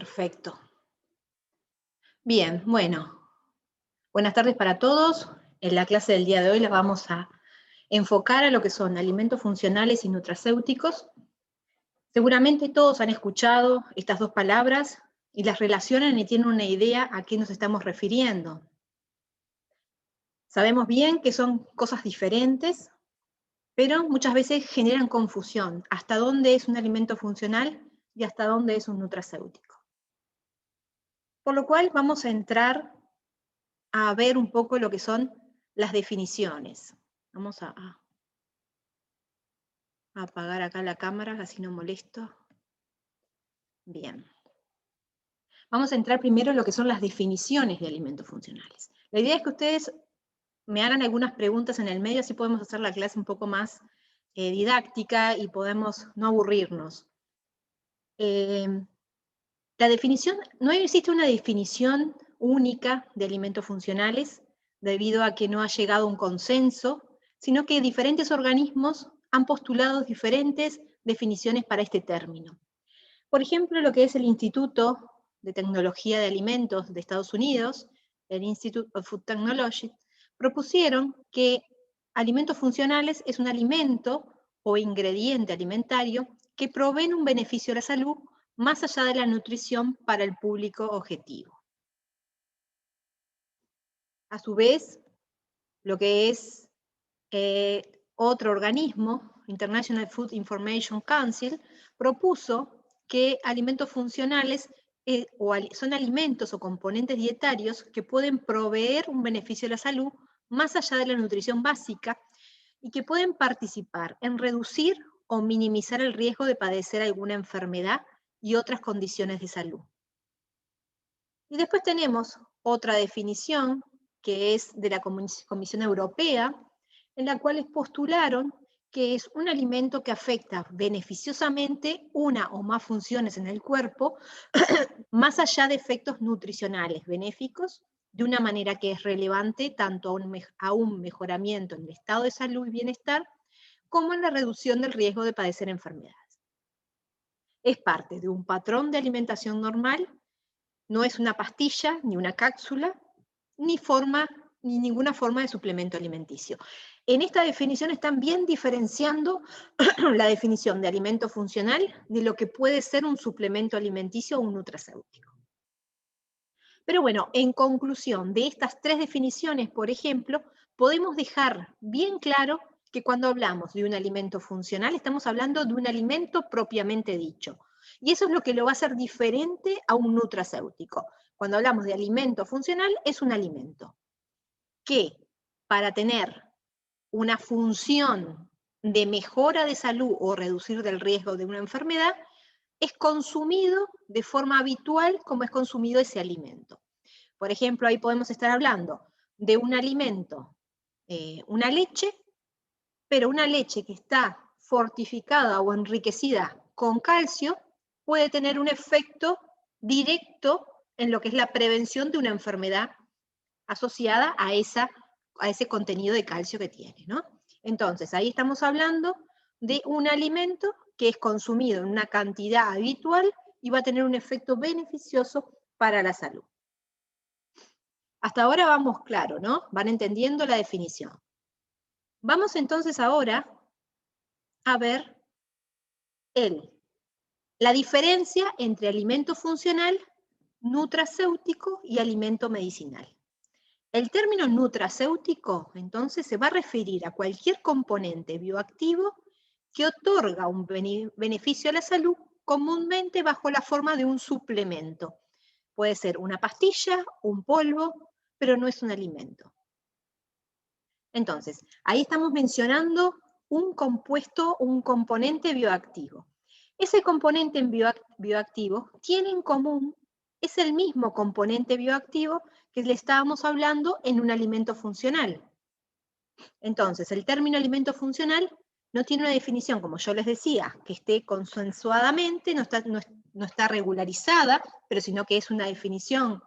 Perfecto. Bien, bueno, buenas tardes para todos. En la clase del día de hoy las vamos a enfocar a lo que son alimentos funcionales y nutracéuticos. Seguramente todos han escuchado estas dos palabras y las relacionan y tienen una idea a qué nos estamos refiriendo. Sabemos bien que son cosas diferentes, pero muchas veces generan confusión. ¿Hasta dónde es un alimento funcional y hasta dónde es un nutracéutico? Por lo cual vamos a entrar a ver un poco lo que son las definiciones. Vamos a apagar acá la cámara, así no molesto. Bien. Vamos a entrar primero en lo que son las definiciones de alimentos funcionales. La idea es que ustedes me hagan algunas preguntas en el medio, así podemos hacer la clase un poco más didáctica y podemos no aburrirnos. La definición, no existe una definición única de alimentos funcionales, debido a que no ha llegado a un consenso, sino que diferentes organismos han postulado diferentes definiciones para este término. Por ejemplo, lo que es el Instituto de Tecnología de Alimentos de Estados Unidos, el Institute of Food Technology, propusieron que alimentos funcionales es un alimento o ingrediente alimentario que proveen un beneficio a la salud más allá de la nutrición para el público objetivo. A su vez, lo que es otro organismo, International Food Information Council, propuso que alimentos funcionales son alimentos o componentes dietarios que pueden proveer un beneficio a la salud más allá de la nutrición básica y que pueden participar en reducir o minimizar el riesgo de padecer alguna enfermedad y otras condiciones de salud. Y después tenemos otra definición que es de la Comisión Europea, en la cual postularon que es un alimento que afecta beneficiosamente una o más funciones en el cuerpo, más allá de efectos nutricionales benéficos, de una manera que es relevante tanto a un mejoramiento en el estado de salud y bienestar, como en la reducción del riesgo de padecer enfermedades. Es parte de un patrón de alimentación normal, no es una pastilla, ni una cápsula, ni ninguna forma de suplemento alimenticio. En esta definición están bien diferenciando la definición de alimento funcional de lo que puede ser un suplemento alimenticio o un nutracéutico. Pero bueno, en conclusión de estas tres definiciones, por ejemplo, podemos dejar bien claro que cuando hablamos de un alimento funcional, estamos hablando de un alimento propiamente dicho. Y eso es lo que lo va a hacer diferente a un nutracéutico. Cuando hablamos de alimento funcional, es un alimento que para tener una función de mejora de salud o reducir del riesgo de una enfermedad, es consumido de forma habitual como es consumido ese alimento. Por ejemplo, ahí podemos estar hablando de un alimento, una leche, pero una leche que está fortificada o enriquecida con calcio puede tener un efecto directo en lo que es la prevención de una enfermedad asociada a ese contenido de calcio que tiene, ¿no? Entonces, ahí estamos hablando de un alimento que es consumido en una cantidad habitual y va a tener un efecto beneficioso para la salud. Hasta ahora vamos claro, ¿no? Van entendiendo la definición. Vamos entonces ahora a ver la diferencia entre alimento funcional, nutracéutico y alimento medicinal. El término nutracéutico, entonces, se va a referir a cualquier componente bioactivo que otorga un beneficio a la salud, comúnmente bajo la forma de un suplemento. Puede ser una pastilla, un polvo, pero no es un alimento. Entonces, ahí estamos mencionando un compuesto, un componente bioactivo. Ese componente bioactivo tiene en común, es el mismo componente bioactivo que le estábamos hablando en un alimento funcional. Entonces, el término alimento funcional no tiene una definición, como yo les decía, que esté consensuadamente, no está regularizada, pero sino que es una definición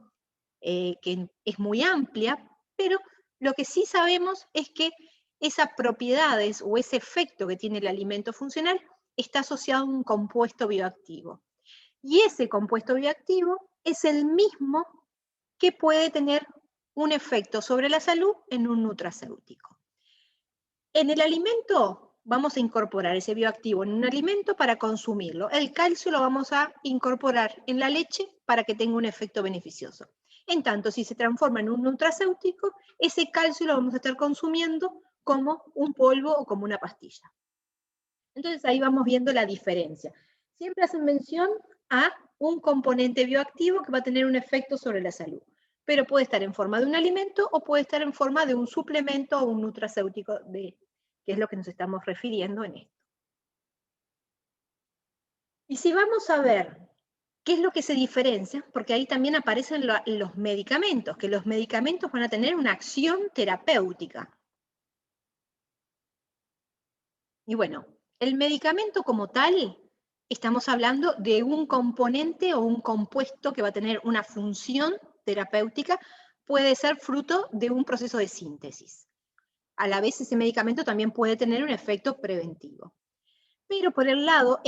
que es muy amplia, pero lo que sí sabemos es que esas propiedades o ese efecto que tiene el alimento funcional está asociado a un compuesto bioactivo. Y ese compuesto bioactivo es el mismo que puede tener un efecto sobre la salud en un nutracéutico. En el alimento vamos a incorporar ese bioactivo en un alimento para consumirlo. El calcio lo vamos a incorporar en la leche para que tenga un efecto beneficioso. En tanto, si se transforma en un nutracéutico, ese calcio lo vamos a estar consumiendo como un polvo o como una pastilla. Entonces ahí vamos viendo la diferencia. Siempre hacen mención a un componente bioactivo que va a tener un efecto sobre la salud, pero puede estar en forma de un alimento o puede estar en forma de un suplemento o un nutracéutico, que es lo que nos estamos refiriendo en esto. Y si vamos a ver qué es lo que se diferencia, porque ahí también aparecen los medicamentos, que los medicamentos van a tener una acción terapéutica. Y bueno, el medicamento como tal, estamos hablando de un componente o un compuesto que va a tener una función terapéutica, puede ser fruto de un proceso de síntesis. A la vez, ese medicamento también puede tener un efecto preventivo. Pero por el lado,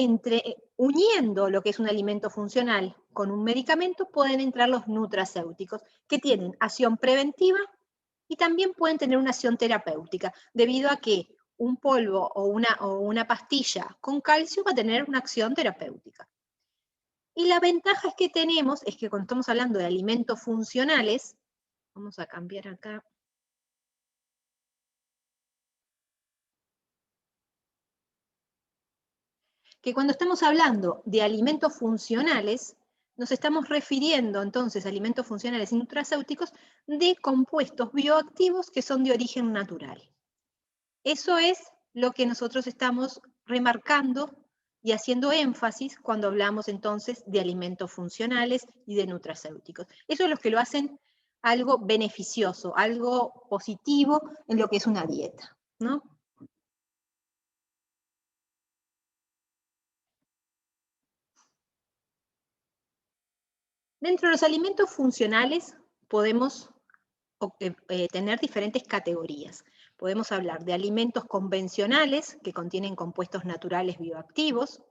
uniendo lo que es un alimento funcional con un medicamento, pueden entrar los nutracéuticos, que tienen acción preventiva y también pueden tener una acción terapéutica, debido a que un polvo o una pastilla con calcio va a tener una acción terapéutica. Y la ventaja que tenemos es que cuando estamos hablando de alimentos funcionales, vamos a cambiar acá. Que cuando estamos hablando de alimentos funcionales, nos estamos refiriendo entonces a alimentos funcionales y nutracéuticos de compuestos bioactivos que son de origen natural. Eso es lo que nosotros estamos remarcando y haciendo énfasis cuando hablamos entonces de alimentos funcionales y de nutracéuticos. Eso es lo que lo hacen algo beneficioso, algo positivo en lo que es una dieta, ¿no? Dentro de los alimentos funcionales podemos tener diferentes categorías. Podemos hablar de alimentos convencionales que contienen compuestos naturales bioactivos,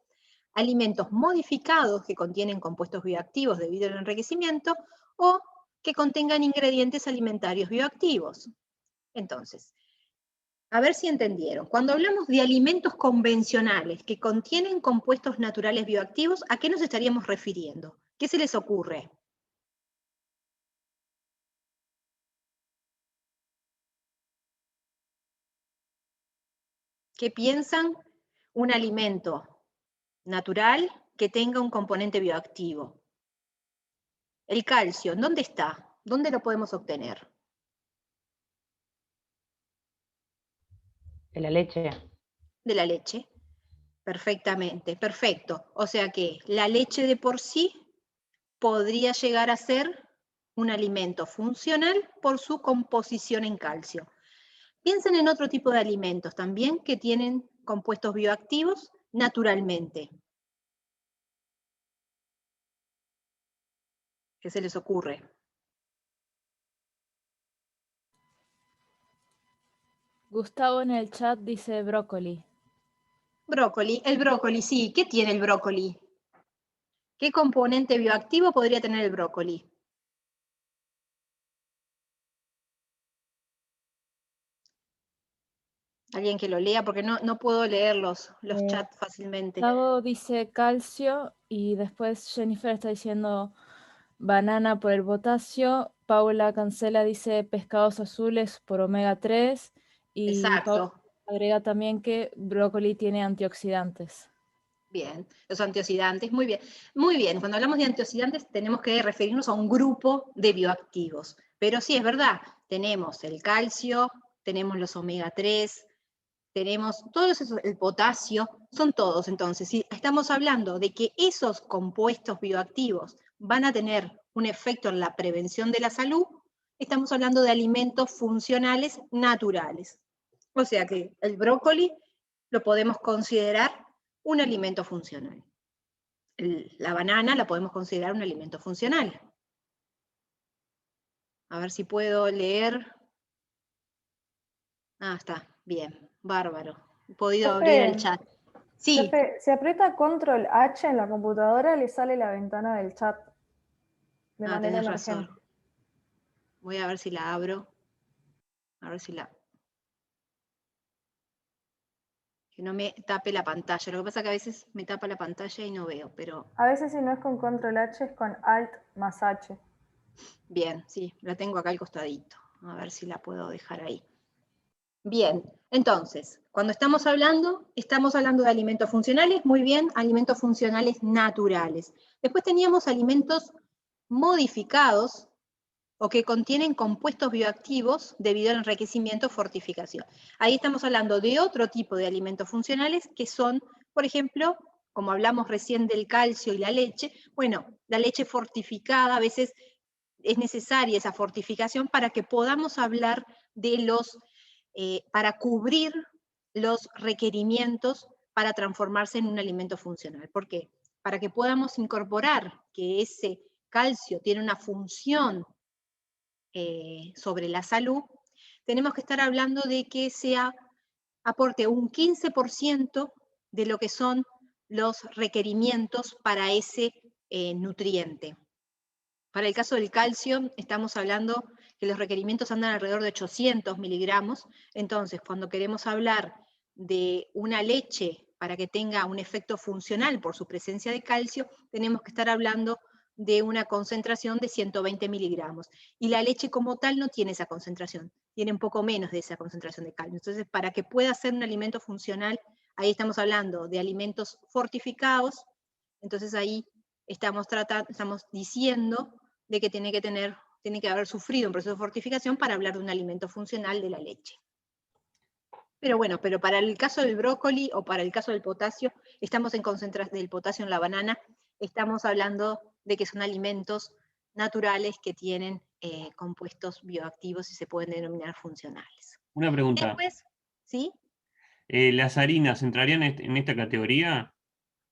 alimentos modificados que contienen compuestos bioactivos debido al enriquecimiento o que contengan ingredientes alimentarios bioactivos. Entonces, a ver si entendieron. Cuando hablamos de alimentos convencionales que contienen compuestos naturales bioactivos, ¿a qué nos estaríamos refiriendo? ¿Qué se les ocurre? ¿Qué piensan? Un alimento natural que tenga un componente bioactivo. El calcio, ¿dónde está? ¿Dónde lo podemos obtener? De la leche. De la leche. Perfectamente, perfecto. O sea que la leche de por sí podría llegar a ser un alimento funcional por su composición en calcio. Piensen en otro tipo de alimentos también que tienen compuestos bioactivos naturalmente. ¿Qué se les ocurre? Gustavo en el chat dice brócoli. Brócoli, el brócoli, sí. ¿Qué tiene el brócoli? ¿Qué componente bioactivo podría tener el brócoli? Alguien que lo lea, porque no puedo leer los chats fácilmente. Gustavo dice calcio y después Jennifer está diciendo banana por el potasio. Paula Cancela dice pescados azules por omega 3 y Paula Exacto. agrega también que brócoli tiene antioxidantes. Bien, los antioxidantes, muy bien. Muy bien, cuando hablamos de antioxidantes tenemos que referirnos a un grupo de bioactivos. Pero sí, es verdad, tenemos el calcio, tenemos los omega 3, tenemos todos esos, el potasio, son todos. Entonces, si estamos hablando de que esos compuestos bioactivos van a tener un efecto en la prevención de la salud, estamos hablando de alimentos funcionales naturales. O sea que el brócoli lo podemos considerar un alimento funcional. La banana la podemos considerar un alimento funcional. A ver si puedo leer. Ah, está, bien, bárbaro. He podido abrir el chat. Sí. Profe, si aprieta Control H en la computadora, le sale la ventana del chat de manera tenés emergente. razón. Voy a ver si la abro. A ver si la... Que no me tape la pantalla. Lo que pasa es que a veces me tapa la pantalla y no veo, pero... A veces si no es con Control H, es con Alt más H. Bien, sí, la tengo acá al costadito. A ver si la puedo dejar ahí. Bien, entonces, cuando estamos hablando de alimentos funcionales, muy bien, alimentos funcionales naturales. Después teníamos alimentos modificados o que contienen compuestos bioactivos debido al enriquecimiento o fortificación. Ahí estamos hablando de otro tipo de alimentos funcionales que son, por ejemplo, como hablamos recién del calcio y la leche, bueno, la leche fortificada, a veces es necesaria esa fortificación para que podamos hablar de los, para cubrir los requerimientos para transformarse en un alimento funcional. ¿Por qué? Para que podamos incorporar que ese calcio tiene una función sobre la salud, tenemos que estar hablando de que sea aporte un 15% de lo que son los requerimientos para ese nutriente. Para el caso del calcio, estamos hablando que los requerimientos andan alrededor de 800 miligramos, entonces cuando queremos hablar de una leche para que tenga un efecto funcional por su presencia de calcio, tenemos que estar hablando de una concentración de 120 miligramos. Y la leche como tal no tiene esa concentración, tiene un poco menos de esa concentración de calcio. Entonces, para que pueda ser un alimento funcional, ahí estamos hablando de alimentos fortificados, entonces ahí estamos diciendo de que tiene que haber sufrido un proceso de fortificación para hablar de un alimento funcional de la leche. Pero bueno, pero para el caso del brócoli o para el caso del potasio, estamos en concentración del potasio en la banana, estamos hablando de que son alimentos naturales que tienen compuestos bioactivos y se pueden denominar funcionales. Una pregunta. Después, ¿sí? ¿Las harinas entrarían en esta categoría?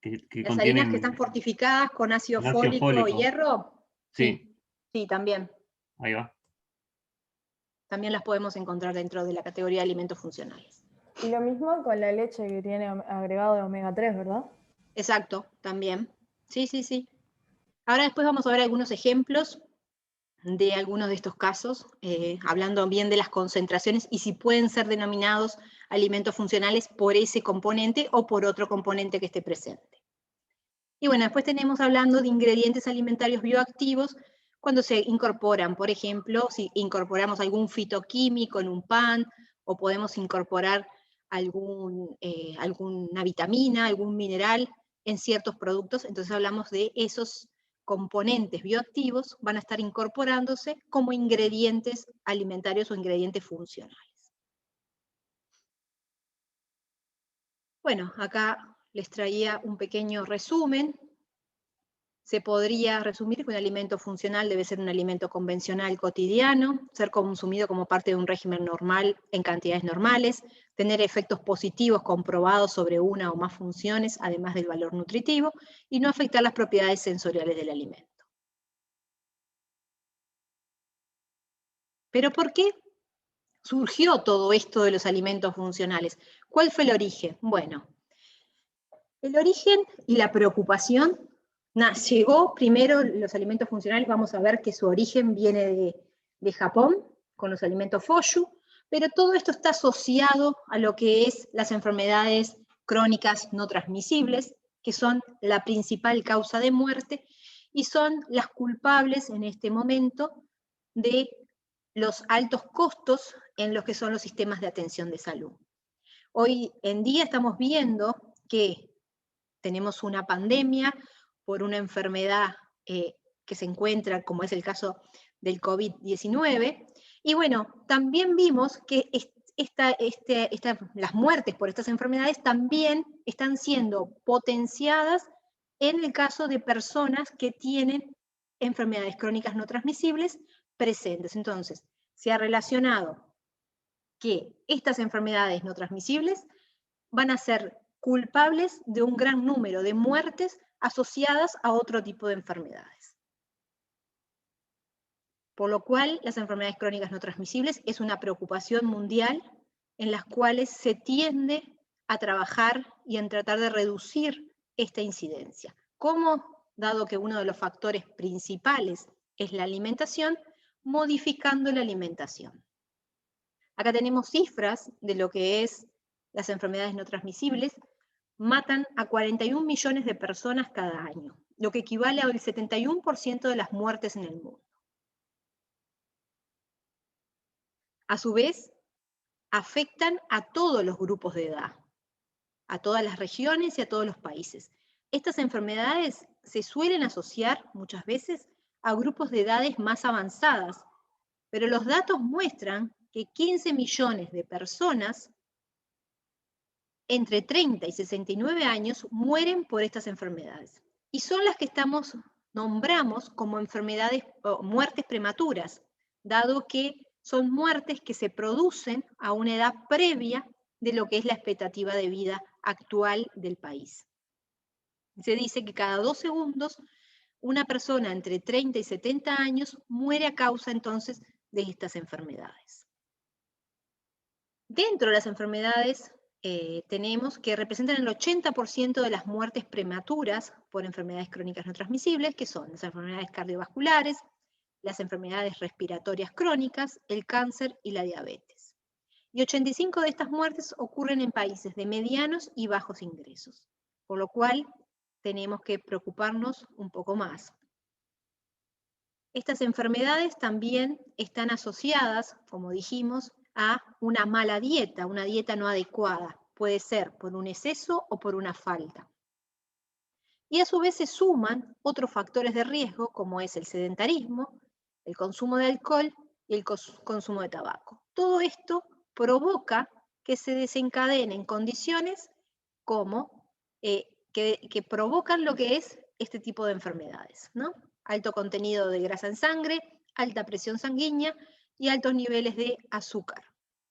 Las harinas que están fortificadas con ácido fólico y hierro. Sí. Sí, también. Ahí va. También las podemos encontrar dentro de la categoría de alimentos funcionales. Y lo mismo con la leche que tiene agregado de omega 3, ¿verdad? Exacto, también. Sí, sí, sí. Ahora después vamos a ver algunos ejemplos de algunos de estos casos, hablando bien de las concentraciones y si pueden ser denominados alimentos funcionales por ese componente o por otro componente que esté presente. Y bueno, después tenemos hablando de ingredientes alimentarios bioactivos cuando se incorporan, por ejemplo, si incorporamos algún fitoquímico en un pan, o podemos incorporar alguna vitamina, algún mineral en ciertos productos, entonces hablamos de esos componentes bioactivos van a estar incorporándose como ingredientes alimentarios o ingredientes funcionales. Bueno, acá les traía un pequeño resumen. Se podría resumir que un alimento funcional debe ser un alimento convencional cotidiano, ser consumido como parte de un régimen normal en cantidades normales, tener efectos positivos comprobados sobre una o más funciones, además del valor nutritivo, y no afectar las propiedades sensoriales del alimento. ¿Pero por qué surgió todo esto de los alimentos funcionales? ¿Cuál fue el origen? Bueno, el origen y la preocupación llegó primero los alimentos funcionales, vamos a ver que su origen viene de Japón, con los alimentos Foshu, pero todo esto está asociado a lo que es las enfermedades crónicas no transmisibles, que son la principal causa de muerte, y son las culpables en este momento de los altos costos en los que son los sistemas de atención de salud. Hoy en día estamos viendo que tenemos una pandemia por una enfermedad que se encuentra, como es el caso del COVID-19, y bueno, también vimos que las muertes por estas enfermedades también están siendo potenciadas en el caso de personas que tienen enfermedades crónicas no transmisibles presentes. Entonces, se ha relacionado que estas enfermedades no transmisibles van a ser culpables de un gran número de muertes asociadas a otro tipo de enfermedades. Por lo cual, las enfermedades crónicas no transmisibles es una preocupación mundial en las cuales se tiende a trabajar y en tratar de reducir esta incidencia. ¿Cómo? Dado que uno de los factores principales es la alimentación, modificando la alimentación. Acá tenemos cifras de lo que es las enfermedades no transmisibles. Matan a 41 millones de personas cada año, lo que equivale al 71% de las muertes en el mundo. A su vez, afectan a todos los grupos de edad, a todas las regiones y a todos los países. Estas enfermedades se suelen asociar muchas veces a grupos de edades más avanzadas, pero los datos muestran que 15 millones de personas entre 30 y 69 años mueren por estas enfermedades. Y son las que nombramos como enfermedades o muertes prematuras, dado que son muertes que se producen a una edad previa de lo que es la expectativa de vida actual del país. Se dice que cada 2 segundos una persona entre 30 y 70 años muere a causa entonces de estas enfermedades. Dentro de las enfermedades tenemos que representan el 80% de las muertes prematuras por enfermedades crónicas no transmisibles, que son las enfermedades cardiovasculares, las enfermedades respiratorias crónicas, el cáncer y la diabetes. Y 85 de estas muertes ocurren en países de medianos y bajos ingresos, por lo cual tenemos que preocuparnos un poco más. Estas enfermedades también están asociadas, como dijimos, a una mala dieta, una dieta no adecuada. Puede ser por un exceso o por una falta. Y a su vez se suman otros factores de riesgo, como es el sedentarismo, el consumo de alcohol y el consumo de tabaco. Todo esto provoca que se desencadenen condiciones como que provocan lo que es este tipo de enfermedades, ¿no? Alto contenido de grasa en sangre, alta presión sanguínea y altos niveles de azúcar.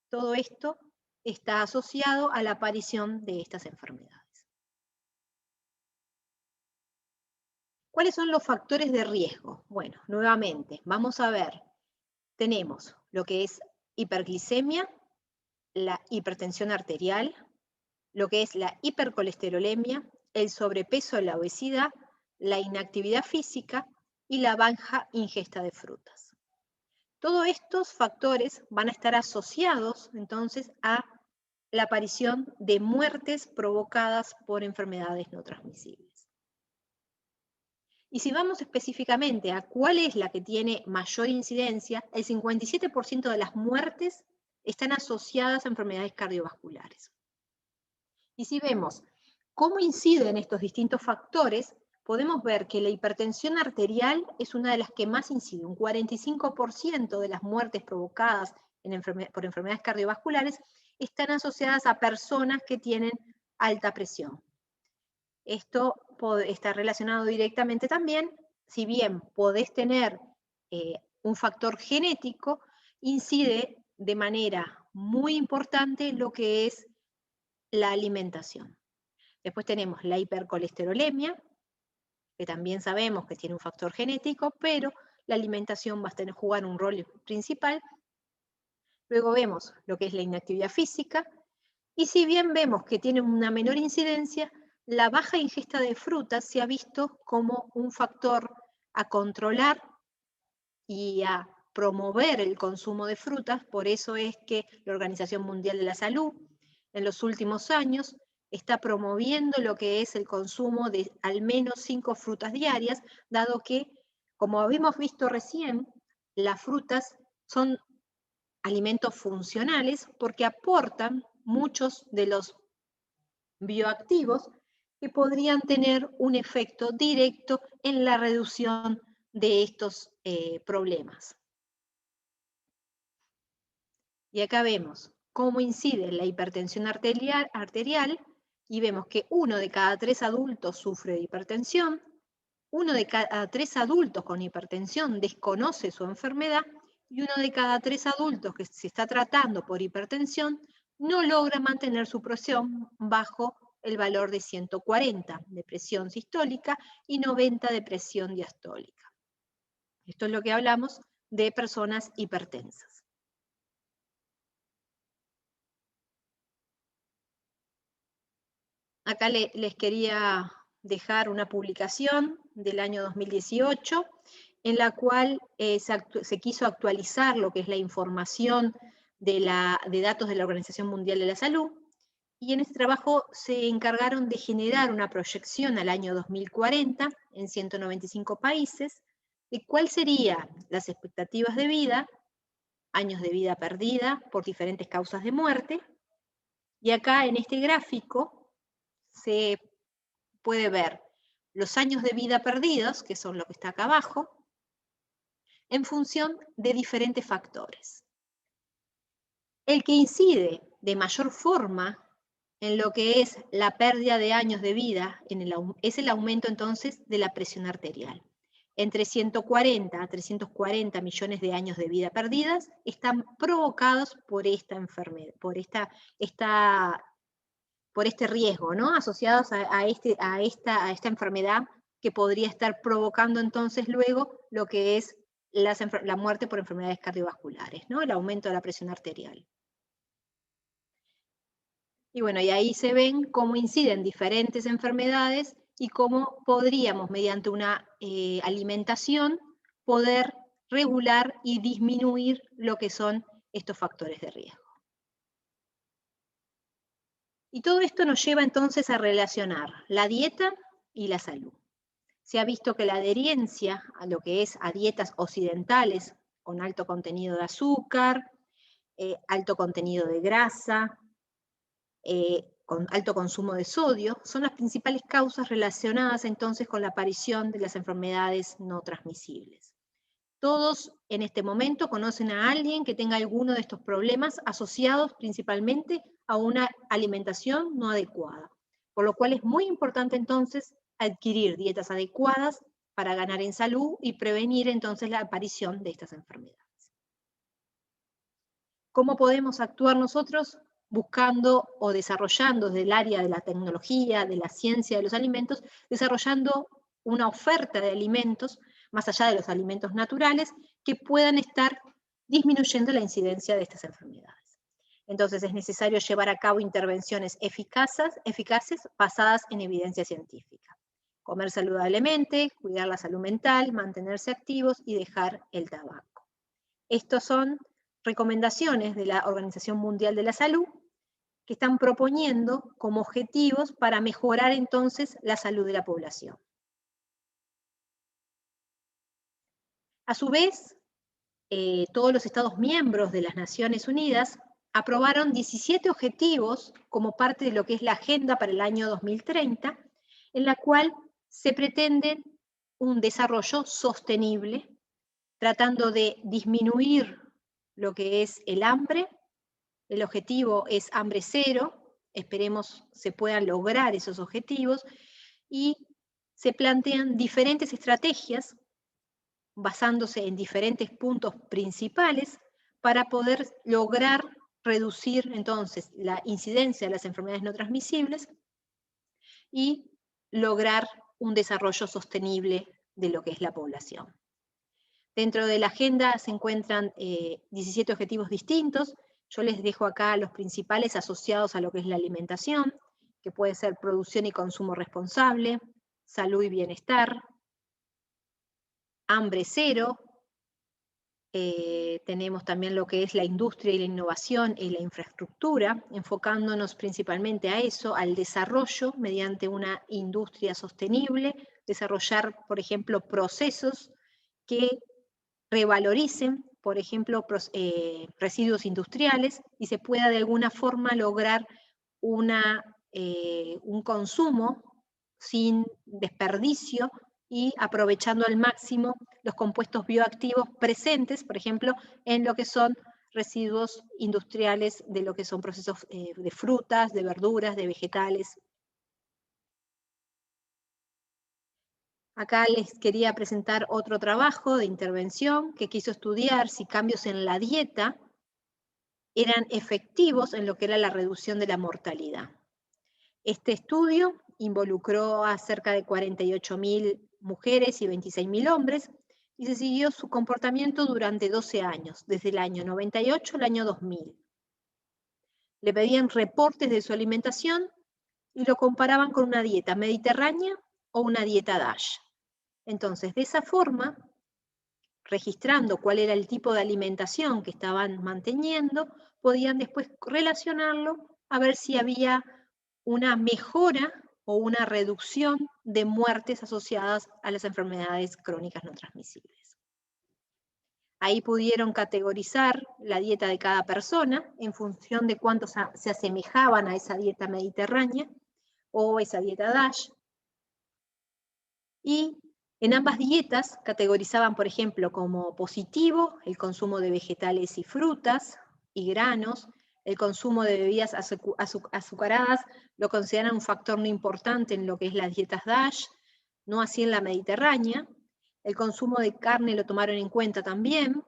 Todo esto está asociado a la aparición de estas enfermedades. ¿Cuáles son los factores de riesgo? Bueno, nuevamente, vamos a ver. Tenemos lo que es hiperglicemia, la hipertensión arterial, lo que es la hipercolesterolemia, el sobrepeso, la obesidad, la inactividad física y la baja ingesta de frutas. Todos estos factores van a estar asociados entonces a la aparición de muertes provocadas por enfermedades no transmisibles. Y si vamos específicamente a cuál es la que tiene mayor incidencia, el 57% de las muertes están asociadas a enfermedades cardiovasculares. Y si vemos cómo inciden estos distintos factores, podemos ver que la hipertensión arterial es una de las que más incide. Un 45% de las muertes provocadas por enfermedades cardiovasculares están asociadas a personas que tienen alta presión. Esto está relacionado directamente también, si bien podés tener un factor genético, incide de manera muy importante lo que es la alimentación. Después tenemos la hipercolesterolemia, que también sabemos que tiene un factor genético, pero la alimentación va a jugar un rol principal. Luego vemos lo que es la inactividad física, y si bien vemos que tiene una menor incidencia, la baja ingesta de frutas se ha visto como un factor a controlar y a promover el consumo de frutas. Por eso es que la Organización Mundial de la Salud en los últimos años está promoviendo lo que es el consumo de al menos 5 frutas diarias, dado que, como habíamos visto recién, las frutas son alimentos funcionales porque aportan muchos de los bioactivos que podrían tener un efecto directo en la reducción de estos problemas. Y acá vemos cómo incide la hipertensión arterial y vemos que 1 de cada 3 adultos sufre de hipertensión, 1 de cada 3 adultos con hipertensión desconoce su enfermedad y 1 de cada 3 adultos que se está tratando por hipertensión no logra mantener su presión bajo el valor de 140 de presión sistólica y 90 de presión diastólica. Esto es lo que hablamos de personas hipertensas. . acá les quería dejar una publicación del año 2018, en la cual se quiso actualizar lo que es la información de datos de la Organización Mundial de la Salud, y en este trabajo se encargaron de generar una proyección al año 2040 en 195 países, de cuáles serían las expectativas de vida, años de vida perdida por diferentes causas de muerte, y acá en este gráfico se puede ver los años de vida perdidos, que son lo que está acá abajo, en función de diferentes factores. El que incide de mayor forma en lo que es la pérdida de años de vida, es el aumento entonces de la presión arterial. Entre 140 a 340 millones de años de vida perdidas están provocados por esta enfermedad, por este riesgo, ¿no? Asociados a esta enfermedad que podría estar provocando entonces luego lo que es la muerte por enfermedades cardiovasculares, ¿no? El aumento de la presión arterial. Y bueno, y ahí se ven cómo inciden diferentes enfermedades y cómo podríamos, mediante una alimentación, poder regular y disminuir lo que son estos factores de riesgo. Y todo esto nos lleva entonces a relacionar la dieta y la salud. Se ha visto que la adherencia a lo que es a dietas occidentales con alto contenido de azúcar, alto contenido de grasa, con alto consumo de sodio, son las principales causas relacionadas entonces con la aparición de las enfermedades no transmisibles. Todos en este momento conocen a alguien que tenga alguno de estos problemas asociados principalmente a una alimentación no adecuada, por lo cual es muy importante entonces adquirir dietas adecuadas para ganar en salud y prevenir entonces la aparición de estas enfermedades. ¿Cómo podemos actuar nosotros? Buscando o desarrollando desde el área de la tecnología, de la ciencia de los alimentos, desarrollando una oferta de alimentos, más allá de los alimentos naturales, que puedan estar disminuyendo la incidencia de estas enfermedades. Entonces es necesario llevar a cabo intervenciones eficaces basadas en evidencia científica. Comer saludablemente, cuidar la salud mental, mantenerse activos y dejar el tabaco. Estos son recomendaciones de la Organización Mundial de la Salud que están proponiendo como objetivos para mejorar entonces la salud de la población. A su vez, todos los Estados miembros de las Naciones Unidas aprobaron 17 objetivos como parte de lo que es la agenda para el año 2030, en la cual se pretende un desarrollo sostenible, tratando de disminuir lo que es el hambre. El objetivo es hambre cero, esperemos se puedan lograr esos objetivos, y se plantean diferentes estrategias basándose en diferentes puntos principales para poder lograr reducir entonces la incidencia de las enfermedades no transmisibles y lograr un desarrollo sostenible de lo que es la población. Dentro de la agenda se encuentran 17 objetivos distintos. Yo les dejo acá los principales asociados a lo que es la alimentación, que puede ser producción y consumo responsable, salud y bienestar, hambre cero, tenemos también lo que es la industria y la innovación y la infraestructura, enfocándonos principalmente a eso, al desarrollo mediante una industria sostenible, desarrollar, por ejemplo, procesos que revaloricen, por ejemplo, residuos industriales y se pueda de alguna forma lograr un consumo sin desperdicio y aprovechando al máximo los compuestos bioactivos presentes, por ejemplo, en lo que son residuos industriales de lo que son procesos de frutas, de verduras, de vegetales. Acá les quería presentar otro trabajo de intervención que quiso estudiar si cambios en la dieta eran efectivos en lo que era la reducción de la mortalidad. Este estudio involucró a cerca de 48.000 mujeres y 26.000 hombres y se siguió su comportamiento durante 12 años, desde el año 98 al año 2000. Le pedían reportes de su alimentación y lo comparaban con una dieta mediterránea o una dieta DASH. Entonces, de esa forma, registrando cuál era el tipo de alimentación que estaban manteniendo, podían después relacionarlo a ver si había una mejora o una reducción de muertes asociadas a las enfermedades crónicas no transmisibles. Ahí pudieron categorizar la dieta de cada persona en función de cuántos se asemejaban a esa dieta mediterránea o esa dieta DASH. Y en ambas dietas categorizaban, por ejemplo, como positivo el consumo de vegetales y frutas y granos. El consumo de bebidas azucaradas lo consideran un factor no importante en lo que es las dietas DASH, no así en la mediterránea. El consumo de carne lo tomaron en cuenta también.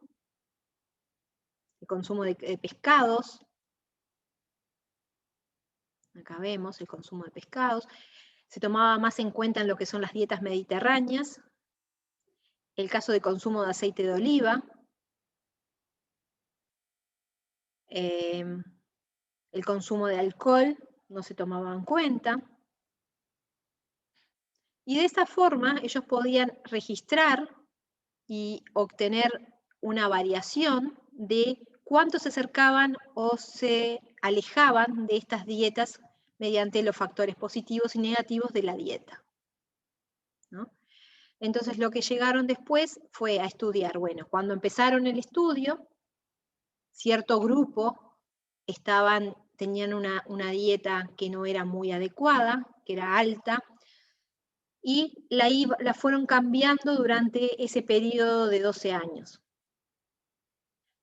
El consumo de pescados. Acá vemos el consumo de pescados. Se tomaba más en cuenta en lo que son las dietas mediterráneas. El caso de consumo de aceite de oliva. El consumo de alcohol no se tomaba en cuenta. Y de esta forma ellos podían registrar y obtener una variación de cuánto se acercaban o se alejaban de estas dietas mediante los factores positivos y negativos de la dieta, ¿no? Entonces lo que llegaron después fue a estudiar, bueno, cuando empezaron el estudio, cierto grupo tenían una dieta que no era muy adecuada, que era alta, y la fueron cambiando durante ese periodo de 12 años.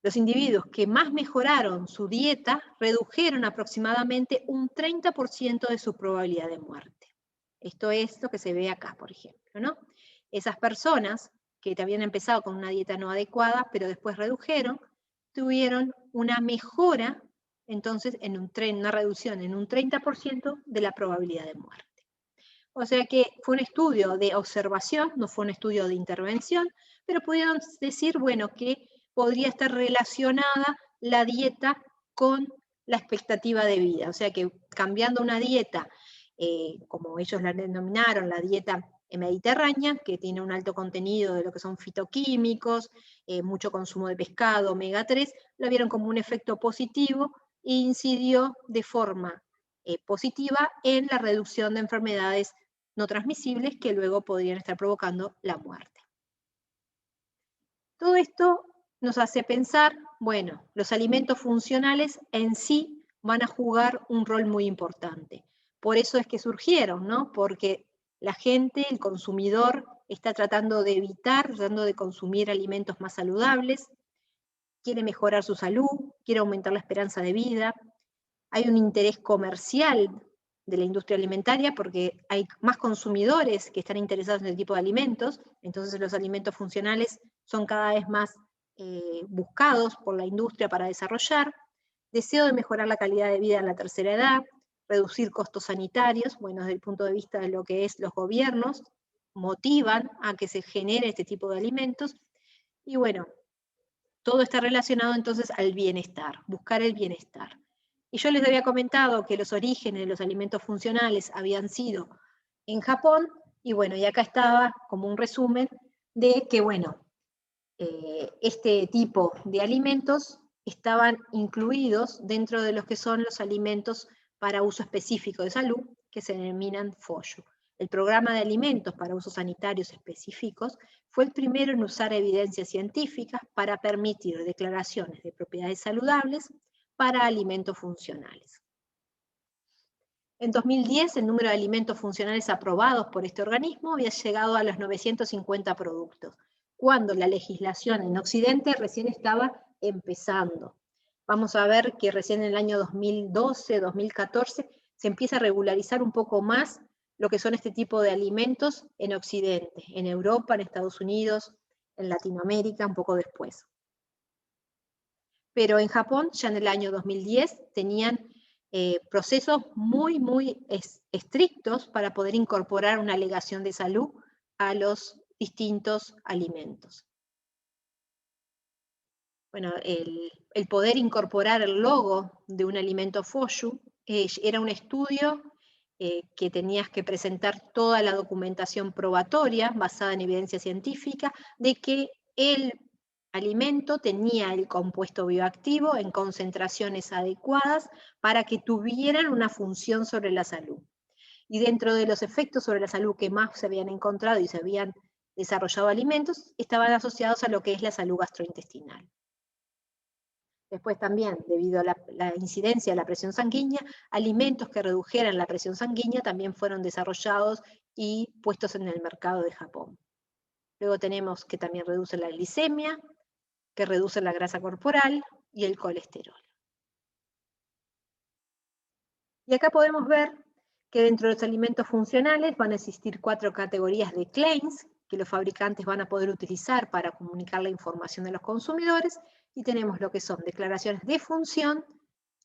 Los individuos que más mejoraron su dieta redujeron aproximadamente un 30% de su probabilidad de muerte. Esto es lo que se ve acá, por ejemplo, ¿no? Esas personas que habían empezado con una dieta no adecuada, pero después redujeron, tuvieron una mejora, entonces, una reducción en un 30% de la probabilidad de muerte. O sea que fue un estudio de observación, no fue un estudio de intervención, pero pudieron decir, bueno, que podría estar relacionada la dieta con la expectativa de vida. O sea que cambiando una dieta, como ellos la denominaron, la dieta mediterránea, que tiene un alto contenido de lo que son fitoquímicos, mucho consumo de pescado, omega 3, la vieron como un efecto positivo e incidió de forma positiva en la reducción de enfermedades no transmisibles que luego podrían estar provocando la muerte. Todo esto nos hace pensar, bueno, los alimentos funcionales en sí van a jugar un rol muy importante. Por eso es que surgieron, ¿no? Porque la gente, el consumidor, está tratando de evitar, tratando de consumir alimentos más saludables, quiere mejorar su salud, quiere aumentar la esperanza de vida. Hay un interés comercial de la industria alimentaria porque hay más consumidores que están interesados en el tipo de alimentos, entonces los alimentos funcionales son cada vez más buscados por la industria para desarrollar. Deseo de mejorar la calidad de vida en la tercera edad, reducir costos sanitarios, bueno, desde el punto de vista de lo que es los gobiernos, motivan a que se genere este tipo de alimentos, y bueno, todo está relacionado entonces al bienestar, buscar el bienestar. Y yo les había comentado que los orígenes de los alimentos funcionales habían sido en Japón, y bueno, y acá estaba como un resumen de que, bueno, este tipo de alimentos estaban incluidos dentro de los que son los alimentos para uso específico de salud, que se denominan FOSHU. El programa de alimentos para usos sanitarios específicos fue el primero en usar evidencias científicas para permitir declaraciones de propiedades saludables para alimentos funcionales. En 2010, el número de alimentos funcionales aprobados por este organismo había llegado a los 950 productos, cuando la legislación en Occidente recién estaba empezando. Vamos a ver que recién en el año 2012, 2014, se empieza a regularizar un poco más lo que son este tipo de alimentos en Occidente, en Europa, en Estados Unidos, en Latinoamérica, un poco después. Pero en Japón, ya en el año 2010, tenían procesos muy, muy estrictos para poder incorporar una alegación de salud a los distintos alimentos. Bueno, el poder incorporar el logo de un alimento FOSHU era un estudio que tenías que presentar toda la documentación probatoria basada en evidencia científica de que el alimento tenía el compuesto bioactivo en concentraciones adecuadas para que tuvieran una función sobre la salud. Y dentro de los efectos sobre la salud que más se habían encontrado y se habían desarrollado alimentos, estaban asociados a lo que es la salud gastrointestinal. Después también, debido a la incidencia de la presión sanguínea, alimentos que redujeran la presión sanguínea también fueron desarrollados y puestos en el mercado de Japón. Luego tenemos que también reduce la glicemia, que reduce la grasa corporal y el colesterol. Y acá podemos ver que dentro de los alimentos funcionales van a existir 4 categorías de claims que los fabricantes van a poder utilizar para comunicar la información a los consumidores, y tenemos lo que son declaraciones de función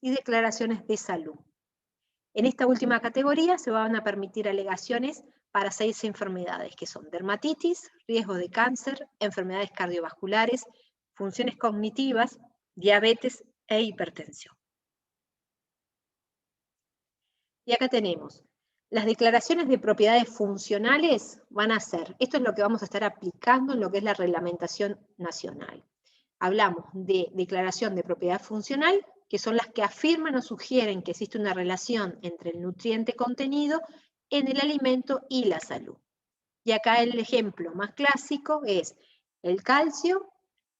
y declaraciones de salud. En esta última categoría se van a permitir alegaciones para 6 enfermedades, que son dermatitis, riesgo de cáncer, enfermedades cardiovasculares, funciones cognitivas, diabetes e hipertensión. Y acá tenemos, las declaraciones de propiedades funcionales van a ser, esto es lo que vamos a estar aplicando en lo que es la reglamentación nacional. Hablamos de declaración de propiedad funcional, que son las que afirman o sugieren que existe una relación entre el nutriente contenido en el alimento y la salud. Y acá el ejemplo más clásico es el calcio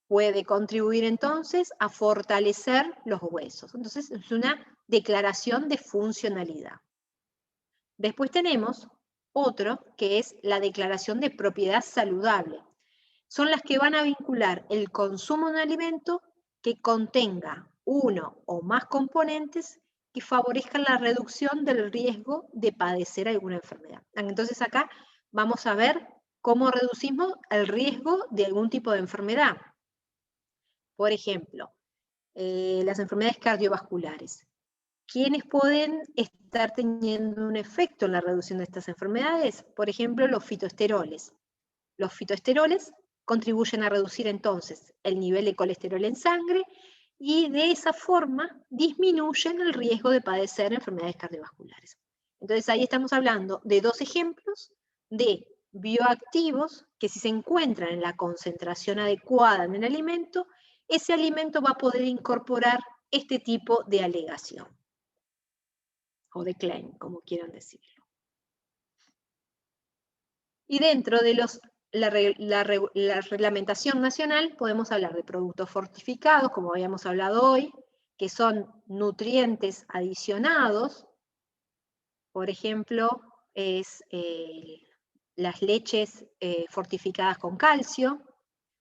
puede contribuir entonces a fortalecer los huesos. Entonces es una declaración de funcionalidad. Después tenemos otro que es la declaración de propiedad saludable. Son las que van a vincular el consumo de un alimento que contenga uno o más componentes que favorezcan la reducción del riesgo de padecer alguna enfermedad. Entonces acá vamos a ver cómo reducimos el riesgo de algún tipo de enfermedad. Por ejemplo, las enfermedades cardiovasculares. ¿Quiénes pueden estar teniendo un efecto en la reducción de estas enfermedades? Por ejemplo, los fitoesteroles. Los fitoesteroles contribuyen a reducir entonces el nivel de colesterol en sangre y de esa forma disminuyen el riesgo de padecer enfermedades cardiovasculares. Entonces ahí estamos hablando de 2 ejemplos de bioactivos que si se encuentran en la concentración adecuada en el alimento, ese alimento va a poder incorporar este tipo de alegación o de claim, como quieran decirlo. Y dentro de la reglamentación nacional podemos hablar de productos fortificados, como habíamos hablado hoy, que son nutrientes adicionados. Por ejemplo, las leches fortificadas con calcio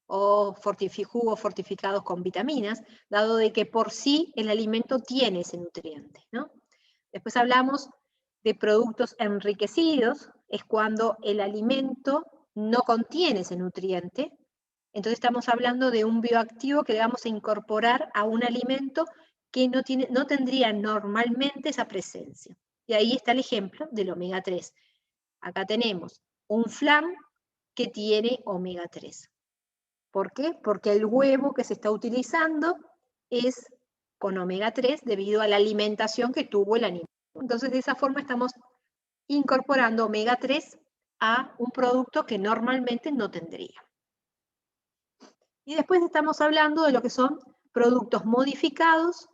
o jugos fortificados con vitaminas, dado de que por sí el alimento tiene ese nutriente, ¿no? Después hablamos de productos enriquecidos, es cuando el alimento no contiene ese nutriente. Entonces estamos hablando de un bioactivo que le vamos a incorporar a un alimento que no tendría normalmente esa presencia. Y ahí está el ejemplo del omega 3. Acá tenemos un flan que tiene omega 3. ¿Por qué? Porque el huevo que se está utilizando es con omega 3 debido a la alimentación que tuvo el animal. Entonces de esa forma estamos incorporando omega 3 a un producto que normalmente no tendría. Y después estamos hablando de lo que son productos modificados,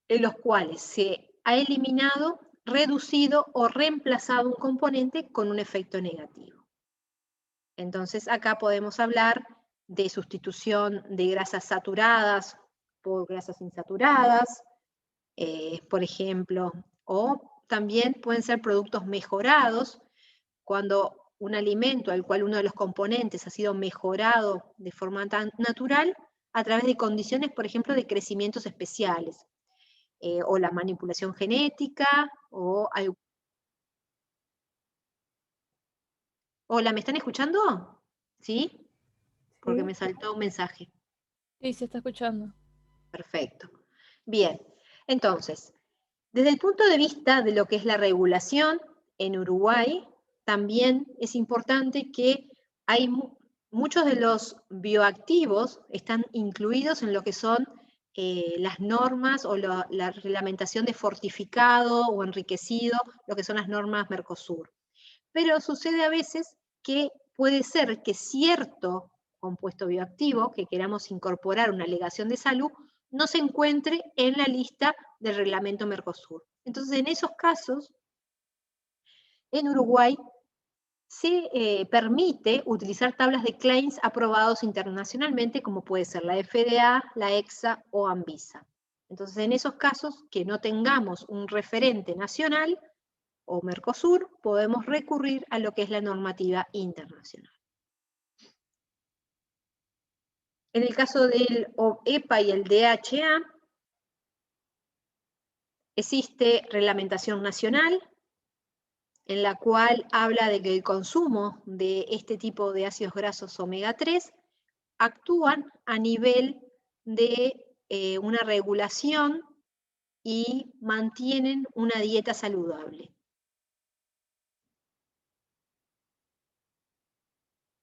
en los cuales se ha eliminado, reducido o reemplazado un componente con un efecto negativo. Entonces acá podemos hablar de sustitución de grasas saturadas por grasas insaturadas, por ejemplo, o también pueden ser productos mejorados, cuando un alimento al cual uno de los componentes ha sido mejorado de forma tan natural a través de condiciones, por ejemplo, de crecimientos especiales, o la manipulación genética, o algo. Hola, ¿me están escuchando? ¿Sí? Porque me saltó un mensaje. Sí, se está escuchando. Perfecto. Bien, entonces, desde el punto de vista de lo que es la regulación en Uruguay, también es importante que hay muchos de los bioactivos están incluidos en lo que son las normas o la reglamentación de fortificado o enriquecido, lo que son las normas Mercosur. Pero sucede a veces que puede ser que cierto compuesto bioactivo que queramos incorporar una alegación de salud no se encuentre en la lista del reglamento Mercosur. Entonces, en esos casos, en Uruguay se permite utilizar tablas de claims aprobados internacionalmente, como puede ser la FDA, la EXA o Anvisa. Entonces, en esos casos que no tengamos un referente nacional o Mercosur, podemos recurrir a lo que es la normativa internacional. En el caso del EPA y el DHA, existe reglamentación nacional, en la cual habla de que el consumo de este tipo de ácidos grasos omega 3 actúan a nivel de una regulación y mantienen una dieta saludable.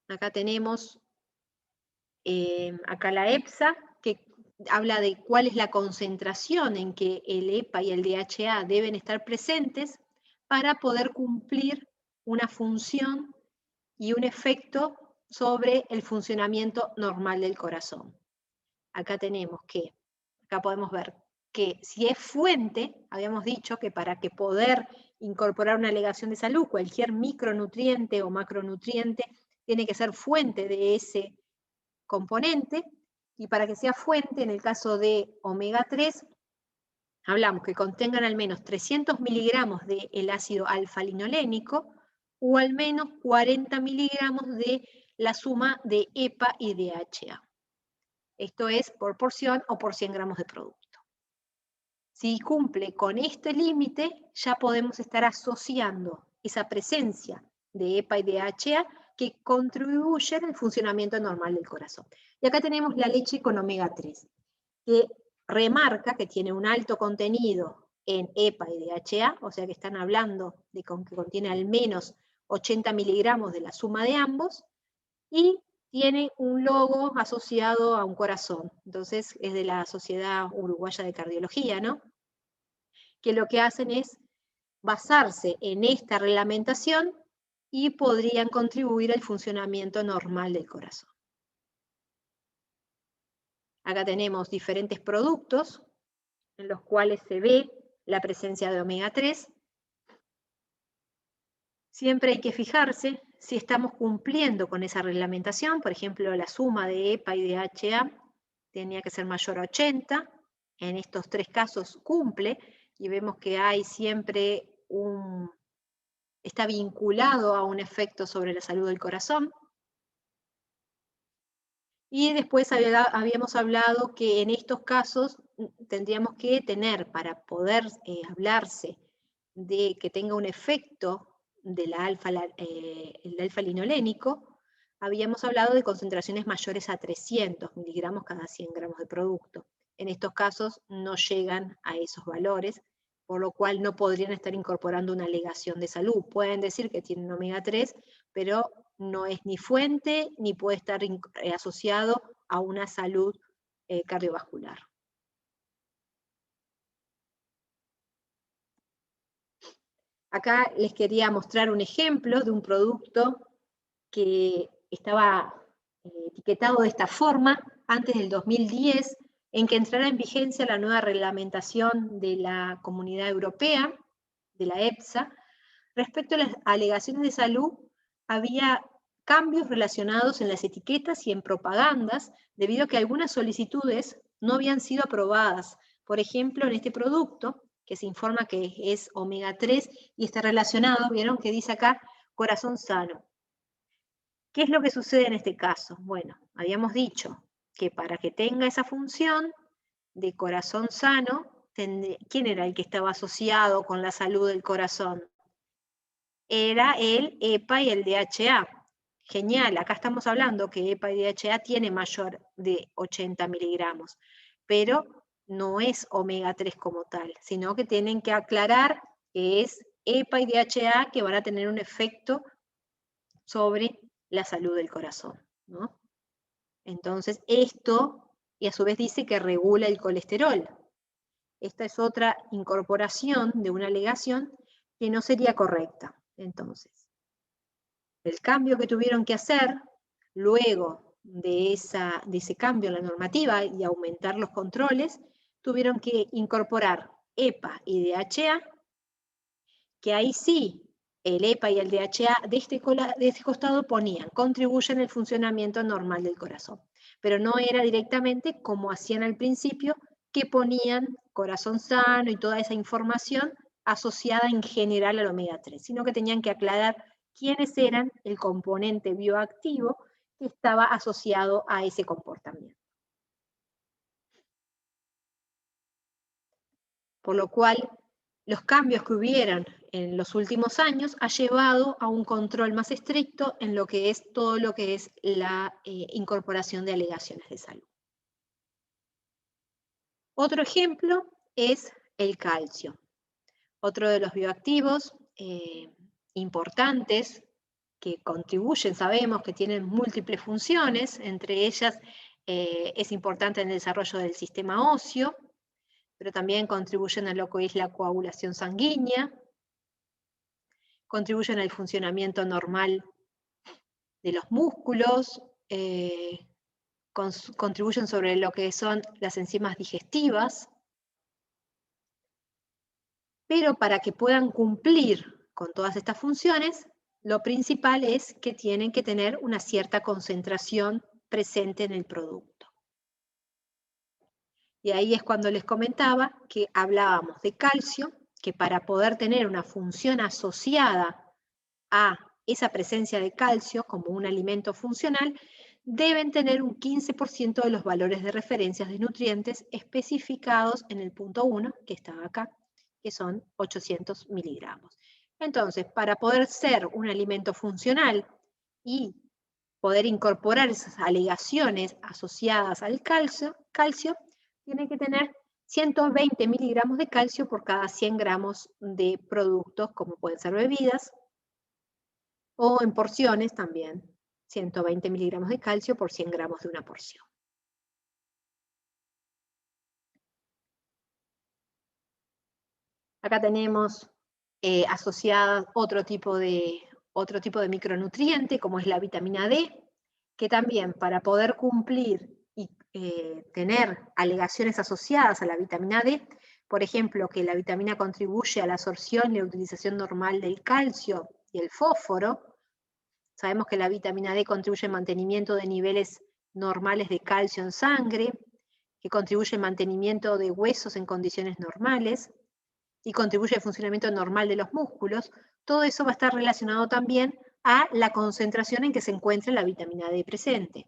Acá tenemos acá la EPSA, que habla de cuál es la concentración en que el EPA y el DHA deben estar presentes para poder cumplir una función y un efecto sobre el funcionamiento normal del corazón. Acá tenemos que, acá podemos ver que si es fuente, habíamos dicho que para que poder incorporar una alegación de salud, cualquier micronutriente o macronutriente tiene que ser fuente de ese componente, y para que sea fuente, en el caso de omega 3, hablamos que contengan al menos 300 miligramos del ácido alfa-linolénico o al menos 40 miligramos de la suma de EPA y DHA. Esto es por porción o por 100 gramos de producto. Si cumple con este límite, ya podemos estar asociando esa presencia de EPA y DHA que contribuyen al funcionamiento normal del corazón. Y acá tenemos la leche con omega 3, que remarca que tiene un alto contenido en EPA y DHA, o sea que están hablando de que contiene al menos 80 miligramos de la suma de ambos, y tiene un logo asociado a un corazón. Entonces es de la Sociedad Uruguaya de Cardiología, ¿no? Que lo que hacen es basarse en esta reglamentación y podrían contribuir al funcionamiento normal del corazón. Acá tenemos diferentes productos en los cuales se ve la presencia de omega 3. Siempre hay que fijarse si estamos cumpliendo con esa reglamentación. Por ejemplo, la suma de EPA y DHA tenía que ser mayor a 80. En estos tres casos cumple, y vemos que hay siempre está vinculado a un efecto sobre la salud del corazón. Y después habíamos hablado que en estos casos tendríamos que tener, para poder hablarse de que tenga un efecto del el alfa-linolénico, habíamos hablado de concentraciones mayores a 300 miligramos cada 100 gramos de producto. En estos casos no llegan a esos valores, por lo cual no podrían estar incorporando una alegación de salud. Pueden decir que tienen omega 3, pero no es ni fuente ni puede estar asociado a una salud cardiovascular. Acá les quería mostrar un ejemplo de un producto que estaba etiquetado de esta forma antes del 2010, en que entrara en vigencia la nueva reglamentación de la Comunidad Europea, de la EPSA. Respecto a las alegaciones de salud, había cambios relacionados en las etiquetas y en propagandas, debido a que algunas solicitudes no habían sido aprobadas. Por ejemplo, en este producto, que se informa que es omega 3 y está relacionado, vieron que dice acá, corazón sano. ¿Qué es lo que sucede en este caso? Bueno, habíamos dicho que para que tenga esa función de corazón sano, ¿quién era el que estaba asociado con la salud del corazón? Era el EPA y el DHA. Genial, acá estamos hablando que EPA y DHA tiene mayor de 80 miligramos, pero no es omega 3 como tal, sino que tienen que aclarar que es EPA y DHA que van a tener un efecto sobre la salud del corazón, ¿no? Entonces, esto y a su vez dice que regula el colesterol. Esta es otra incorporación de una alegación que no sería correcta. Entonces, el cambio que tuvieron que hacer luego de ese cambio en la normativa y aumentar los controles, tuvieron que incorporar EPA y DHA, que ahí sí, el EPA y el DHA de este costado ponían, contribuyen al funcionamiento normal del corazón. Pero no era directamente como hacían al principio, que ponían corazón sano y toda esa información asociada en general al omega 3, sino que tenían que aclarar quiénes eran el componente bioactivo que estaba asociado a ese comportamiento. Por lo cual, los cambios que hubieron en los últimos años ha llevado a un control más estricto en lo que es todo lo que es la incorporación de alegaciones de salud. Otro ejemplo es el calcio. Otro de los bioactivos importantes que contribuyen, sabemos que tienen múltiples funciones, entre ellas es importante en el desarrollo del sistema óseo, pero también contribuyen a lo que es la coagulación sanguínea, contribuyen al funcionamiento normal de los músculos, contribuyen sobre lo que son las enzimas digestivas, pero para que puedan cumplir con todas estas funciones, lo principal es que tienen que tener una cierta concentración presente en el producto. Y ahí es cuando les comentaba que hablábamos de calcio, que para poder tener una función asociada a esa presencia de calcio como un alimento funcional, deben tener un 15% de los valores de referencias de nutrientes especificados en el punto 1, que estaba acá, que son 800 miligramos. Entonces, para poder ser un alimento funcional y poder incorporar esas alegaciones asociadas al calcio, tiene que tener 120 miligramos de calcio por cada 100 gramos de productos, como pueden ser bebidas, o en porciones también, 120 miligramos de calcio por 100 gramos de una porción. Acá tenemos asociadas otro tipo de micronutriente, como es la vitamina D, que también para poder cumplir y tener alegaciones asociadas a la vitamina D, por ejemplo, que la vitamina contribuye a la absorción y la utilización normal del calcio y el fósforo. Sabemos que la vitamina D contribuye al mantenimiento de niveles normales de calcio en sangre, que contribuye al mantenimiento de huesos en condiciones normales, y contribuye al funcionamiento normal de los músculos. Todo eso va a estar relacionado también a la concentración en que se encuentra la vitamina D presente.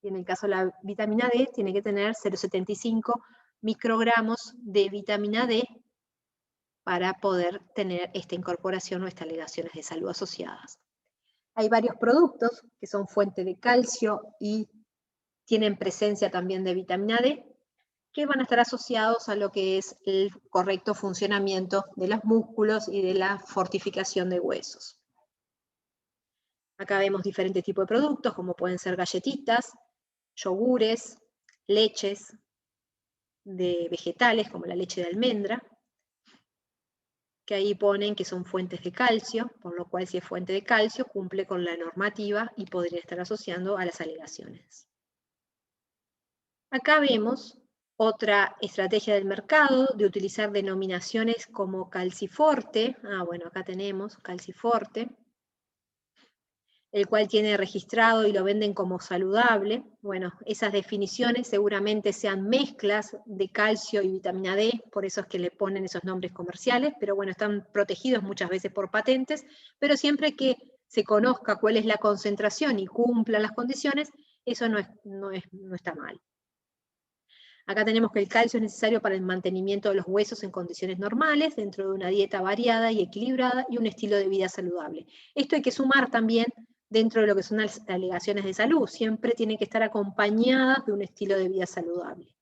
Y en el caso de la vitamina D, tiene que tener 0,75 microgramos de vitamina D para poder tener esta incorporación o estas alegaciones de salud asociadas. Hay varios productos que son fuente de calcio y tienen presencia también de vitamina D, que van a estar asociados a lo que es el correcto funcionamiento de los músculos y de la fortificación de huesos. Acá vemos diferentes tipos de productos, como pueden ser galletitas, yogures, leches de vegetales, como la leche de almendra, que ahí ponen que son fuentes de calcio, por lo cual si es fuente de calcio, cumple con la normativa y podría estar asociando a las alegaciones. Acá vemos otra estrategia del mercado de utilizar denominaciones como Calciforte. Bueno, acá tenemos Calciforte, el cual tiene registrado y lo venden como saludable. Bueno, esas definiciones seguramente sean mezclas de calcio y vitamina D, por eso es que le ponen esos nombres comerciales, pero bueno, están protegidos muchas veces por patentes, pero siempre que se conozca cuál es la concentración y cumplan las condiciones, eso no está mal. Acá tenemos que el calcio es necesario para el mantenimiento de los huesos en condiciones normales, dentro de una dieta variada y equilibrada y un estilo de vida saludable. Esto hay que sumar también dentro de lo que son las alegaciones de salud. Siempre tienen que estar acompañadas de un estilo de vida saludable.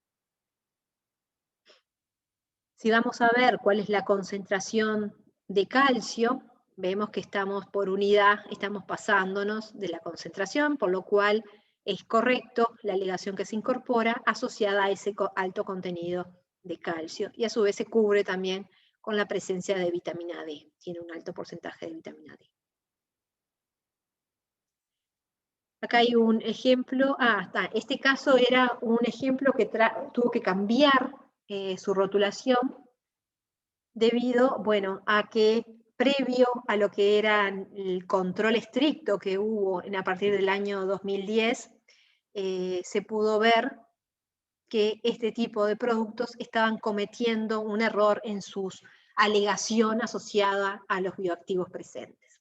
Si vamos a ver cuál es la concentración de calcio, vemos que estamos por unidad, estamos pasándonos de la concentración, por lo cual es correcto la alegación que se incorpora asociada a ese alto contenido de calcio, y a su vez se cubre también con la presencia de vitamina D, tiene un alto porcentaje de vitamina D. Acá hay un ejemplo, este caso era un ejemplo que tuvo que cambiar su rotulación debido, bueno, a que previo a lo que era el control estricto que hubo a partir del año 2010, se pudo ver que este tipo de productos estaban cometiendo un error en su alegación asociada a los bioactivos presentes.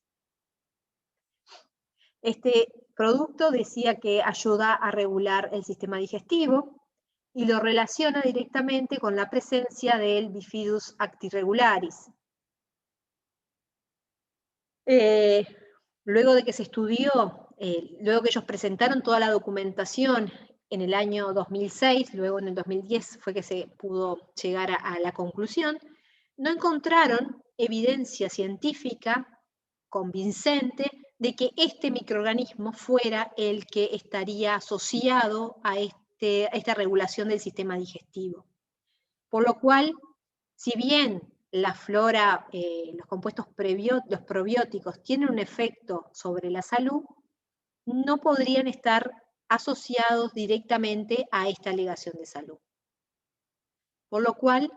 Este producto decía que ayuda a regular el sistema digestivo y lo relaciona directamente con la presencia del Bifidus actiregularis. Luego de que se estudió, luego que ellos presentaron toda la documentación en el año 2006, luego en el 2010 fue que se pudo llegar a la conclusión, no encontraron evidencia científica convincente de que este microorganismo fuera el que estaría asociado a esta regulación del sistema digestivo. Por lo cual, si bien la flora, los compuestos los probióticos tienen un efecto sobre la salud, no podrían estar asociados directamente a esta alegación de salud. Por lo cual,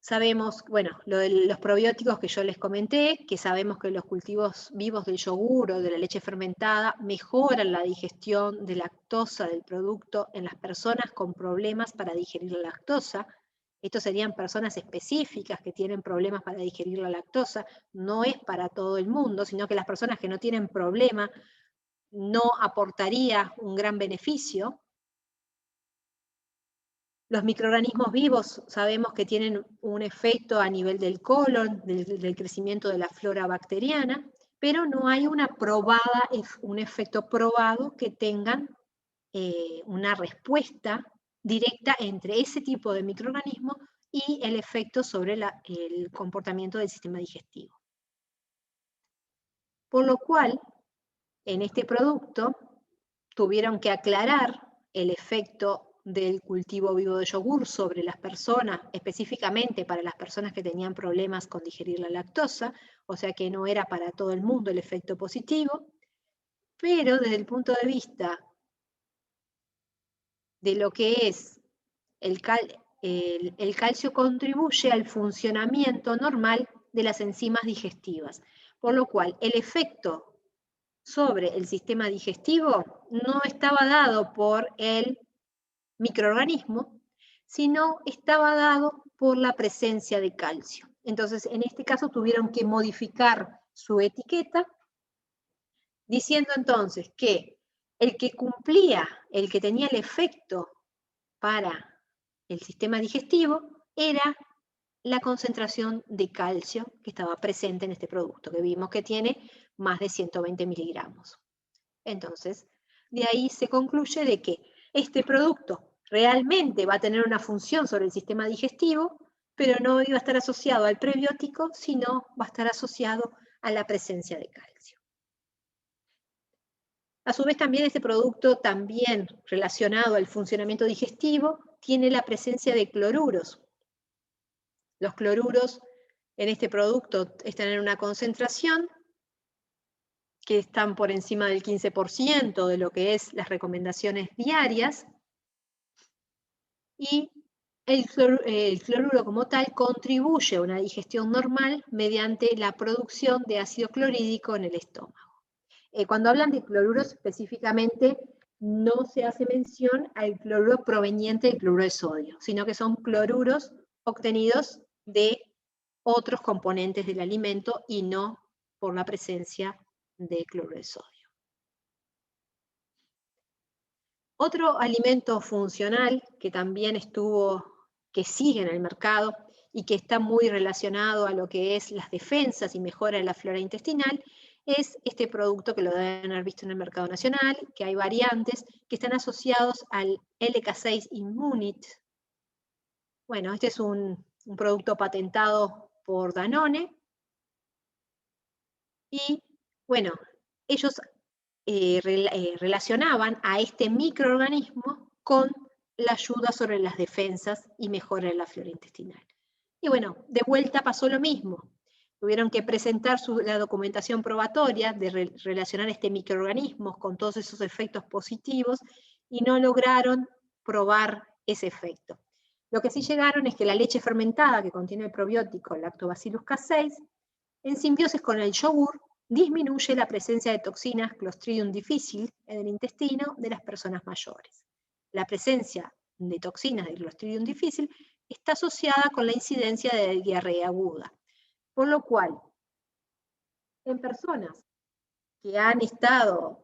sabemos, bueno, lo de los probióticos que yo les comenté, que sabemos que los cultivos vivos del yogur o de la leche fermentada mejoran la digestión de lactosa del producto en las personas con problemas para digerir la lactosa. Estos serían personas específicas que tienen problemas para digerir la lactosa, no es para todo el mundo, sino que las personas que no tienen problema no aportaría un gran beneficio. Los microorganismos vivos sabemos que tienen un efecto a nivel del colon, del crecimiento de la flora bacteriana, pero no hay un efecto probado que tengan una respuesta directa entre ese tipo de microorganismo y el efecto sobre el comportamiento del sistema digestivo. Por lo cual, en este producto tuvieron que aclarar el efecto del cultivo vivo de yogur sobre las personas, específicamente para las personas que tenían problemas con digerir la lactosa, o sea que no era para todo el mundo el efecto positivo, pero desde el punto de vista de lo que es el calcio contribuye al funcionamiento normal de las enzimas digestivas, por lo cual el efecto sobre el sistema digestivo no estaba dado por el microorganismo, sino estaba dado por la presencia de calcio. Entonces, en este caso tuvieron que modificar su etiqueta, diciendo entonces que el que cumplía, el que tenía el efecto para el sistema digestivo, era la concentración de calcio que estaba presente en este producto, que vimos que tiene más de 120 miligramos. Entonces, de ahí se concluye de que este producto realmente va a tener una función sobre el sistema digestivo, pero no iba a estar asociado al prebiótico, sino va a estar asociado a la presencia de calcio. A su vez también este producto, también relacionado al funcionamiento digestivo, tiene la presencia de cloruros. Los cloruros en este producto están en una concentración que están por encima del 15% de lo que es las recomendaciones diarias, y el cloruro como tal contribuye a una digestión normal mediante la producción de ácido clorhídrico en el estómago. Cuando hablan de cloruros específicamente, no se hace mención al cloruro proveniente del cloruro de sodio, sino que son cloruros obtenidos de otros componentes del alimento y no por la presencia de cloruro de sodio. Otro alimento funcional que también que sigue en el mercado y que está muy relacionado a lo que es las defensas y mejora de la flora intestinal, es este producto que lo deben haber visto en el mercado nacional, que hay variantes que están asociados al LK6 Immunit. Bueno, este es un producto patentado por Danone, y bueno, ellos relacionaban a este microorganismo con la ayuda sobre las defensas y mejora de la flora intestinal. Y bueno, de vuelta pasó lo mismo. Tuvieron que presentar la documentación probatoria de relacionar este microorganismo con todos esos efectos positivos y no lograron probar ese efecto. Lo que sí llegaron es que la leche fermentada que contiene el probiótico Lactobacillus casei, en simbiosis con el yogur, disminuye la presencia de toxinas Clostridium difficile en el intestino de las personas mayores. La presencia de toxinas de Clostridium difficile está asociada con la incidencia de diarrea aguda. Por lo cual, en personas que han estado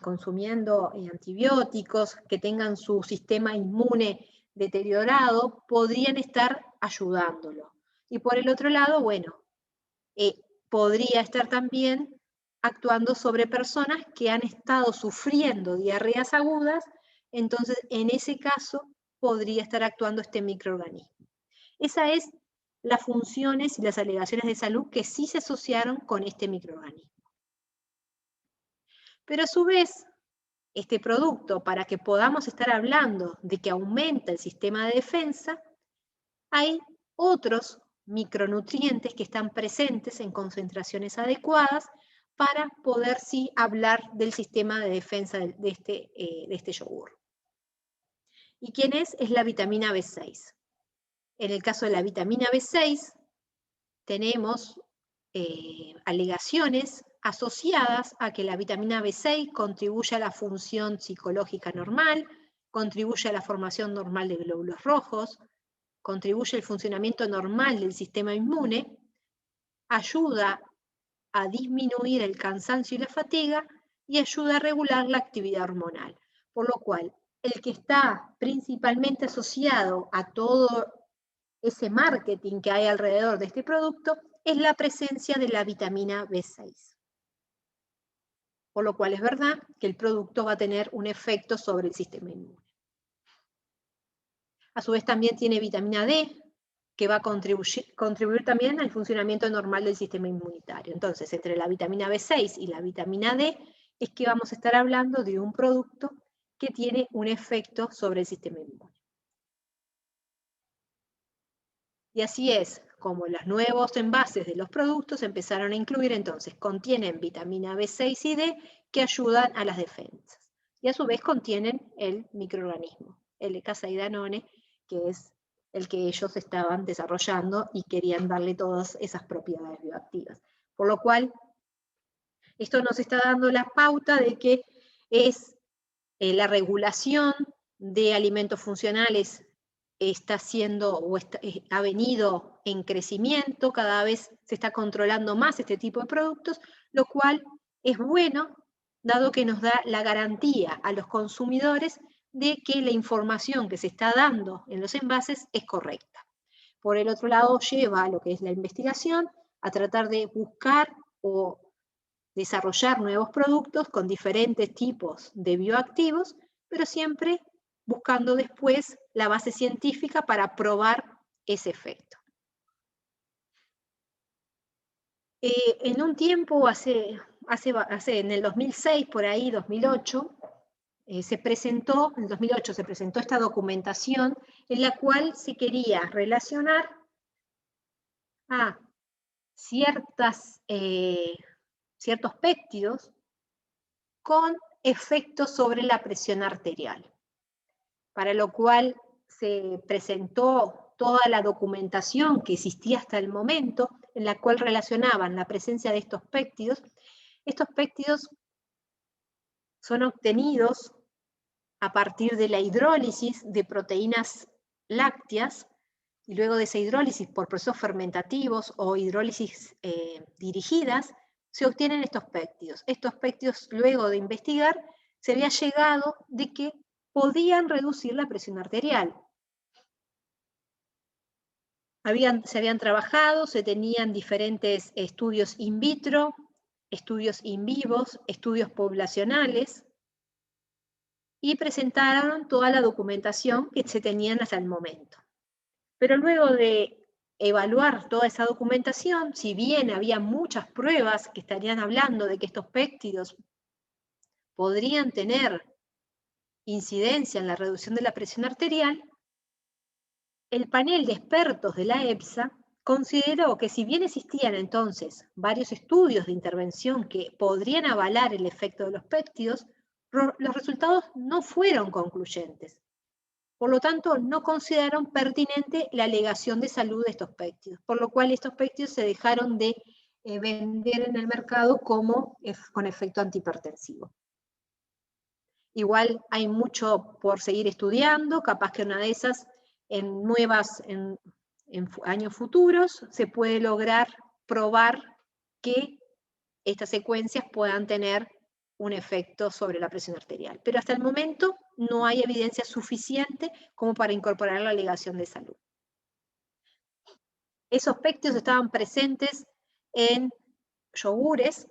consumiendo antibióticos, que tengan su sistema inmune deteriorado, podrían estar ayudándolo. Y por el otro lado, bueno, podría estar también actuando sobre personas que han estado sufriendo diarreas agudas, entonces en ese caso podría estar actuando este microorganismo. Esa es las funciones y las alegaciones de salud que sí se asociaron con este microorganismo. Pero a su vez, este producto, para que podamos estar hablando de que aumenta el sistema de defensa, hay otros micronutrientes que están presentes en concentraciones adecuadas para poder sí hablar del sistema de defensa de este yogur. ¿Y quién es? Es la vitamina B6. En el caso de la vitamina B6, tenemos alegaciones asociadas a que la vitamina B6 contribuye a la función psicológica normal, contribuye a la formación normal de glóbulos rojos, contribuye al funcionamiento normal del sistema inmune, ayuda a disminuir el cansancio y la fatiga y ayuda a regular la actividad hormonal. Por lo cual, el que está principalmente asociado a todo ese marketing que hay alrededor de este producto es la presencia de la vitamina B6. Por lo cual es verdad que el producto va a tener un efecto sobre el sistema inmune. A su vez también tiene vitamina D, que va a contribuir también al funcionamiento normal del sistema inmunitario. Entonces, entre la vitamina B6 y la vitamina D es que vamos a estar hablando de un producto que tiene un efecto sobre el sistema inmune. Y así es como los nuevos envases de los productos empezaron a incluir, entonces, contienen vitamina B6 y D que ayudan a las defensas. Y a su vez contienen el microorganismo, el Casei Danone, que es el que ellos estaban desarrollando y querían darle todas esas propiedades bioactivas. Por lo cual, esto nos está dando la pauta de que es la regulación de alimentos funcionales está haciendo o ha venido en crecimiento, cada vez se está controlando más este tipo de productos, lo cual es bueno, dado que nos da la garantía a los consumidores de que la información que se está dando en los envases es correcta. Por el otro lado, lleva a lo que es la investigación, a tratar de buscar o desarrollar nuevos productos con diferentes tipos de bioactivos, pero siempre buscando después la base científica para probar ese efecto. En un tiempo, en el 2006, por ahí, 2008, en el 2008 se presentó esta documentación en la cual se quería relacionar a ciertos péptidos con efectos sobre la presión arterial, para lo cual se presentó toda la documentación que existía hasta el momento, en la cual relacionaban la presencia de estos péptidos. Estos péptidos son obtenidos a partir de la hidrólisis de proteínas lácteas, y luego de esa hidrólisis por procesos fermentativos o hidrólisis dirigidas, se obtienen estos péptidos. Estos péptidos, luego de investigar, se había llegado de que podían reducir la presión arterial. Se habían trabajado, se tenían diferentes estudios in vitro, estudios in vivo, estudios poblacionales, y presentaron toda la documentación que se tenían hasta el momento. Pero luego de evaluar toda esa documentación, si bien había muchas pruebas que estarían hablando de que estos péptidos podrían tener incidencia en la reducción de la presión arterial, el panel de expertos de la EPSA consideró que si bien existían entonces varios estudios de intervención que podrían avalar el efecto de los péptidos, los resultados no fueron concluyentes. Por lo tanto, no consideraron pertinente la alegación de salud de estos péptidos, por lo cual estos péptidos se dejaron de vender en el mercado como con efecto antihipertensivo. Igual hay mucho por seguir estudiando, capaz que una de esas en años futuros se puede lograr probar que estas secuencias puedan tener un efecto sobre la presión arterial. Pero hasta el momento no hay evidencia suficiente como para incorporar la alegación de salud. Esos péptidos estaban presentes en yogures,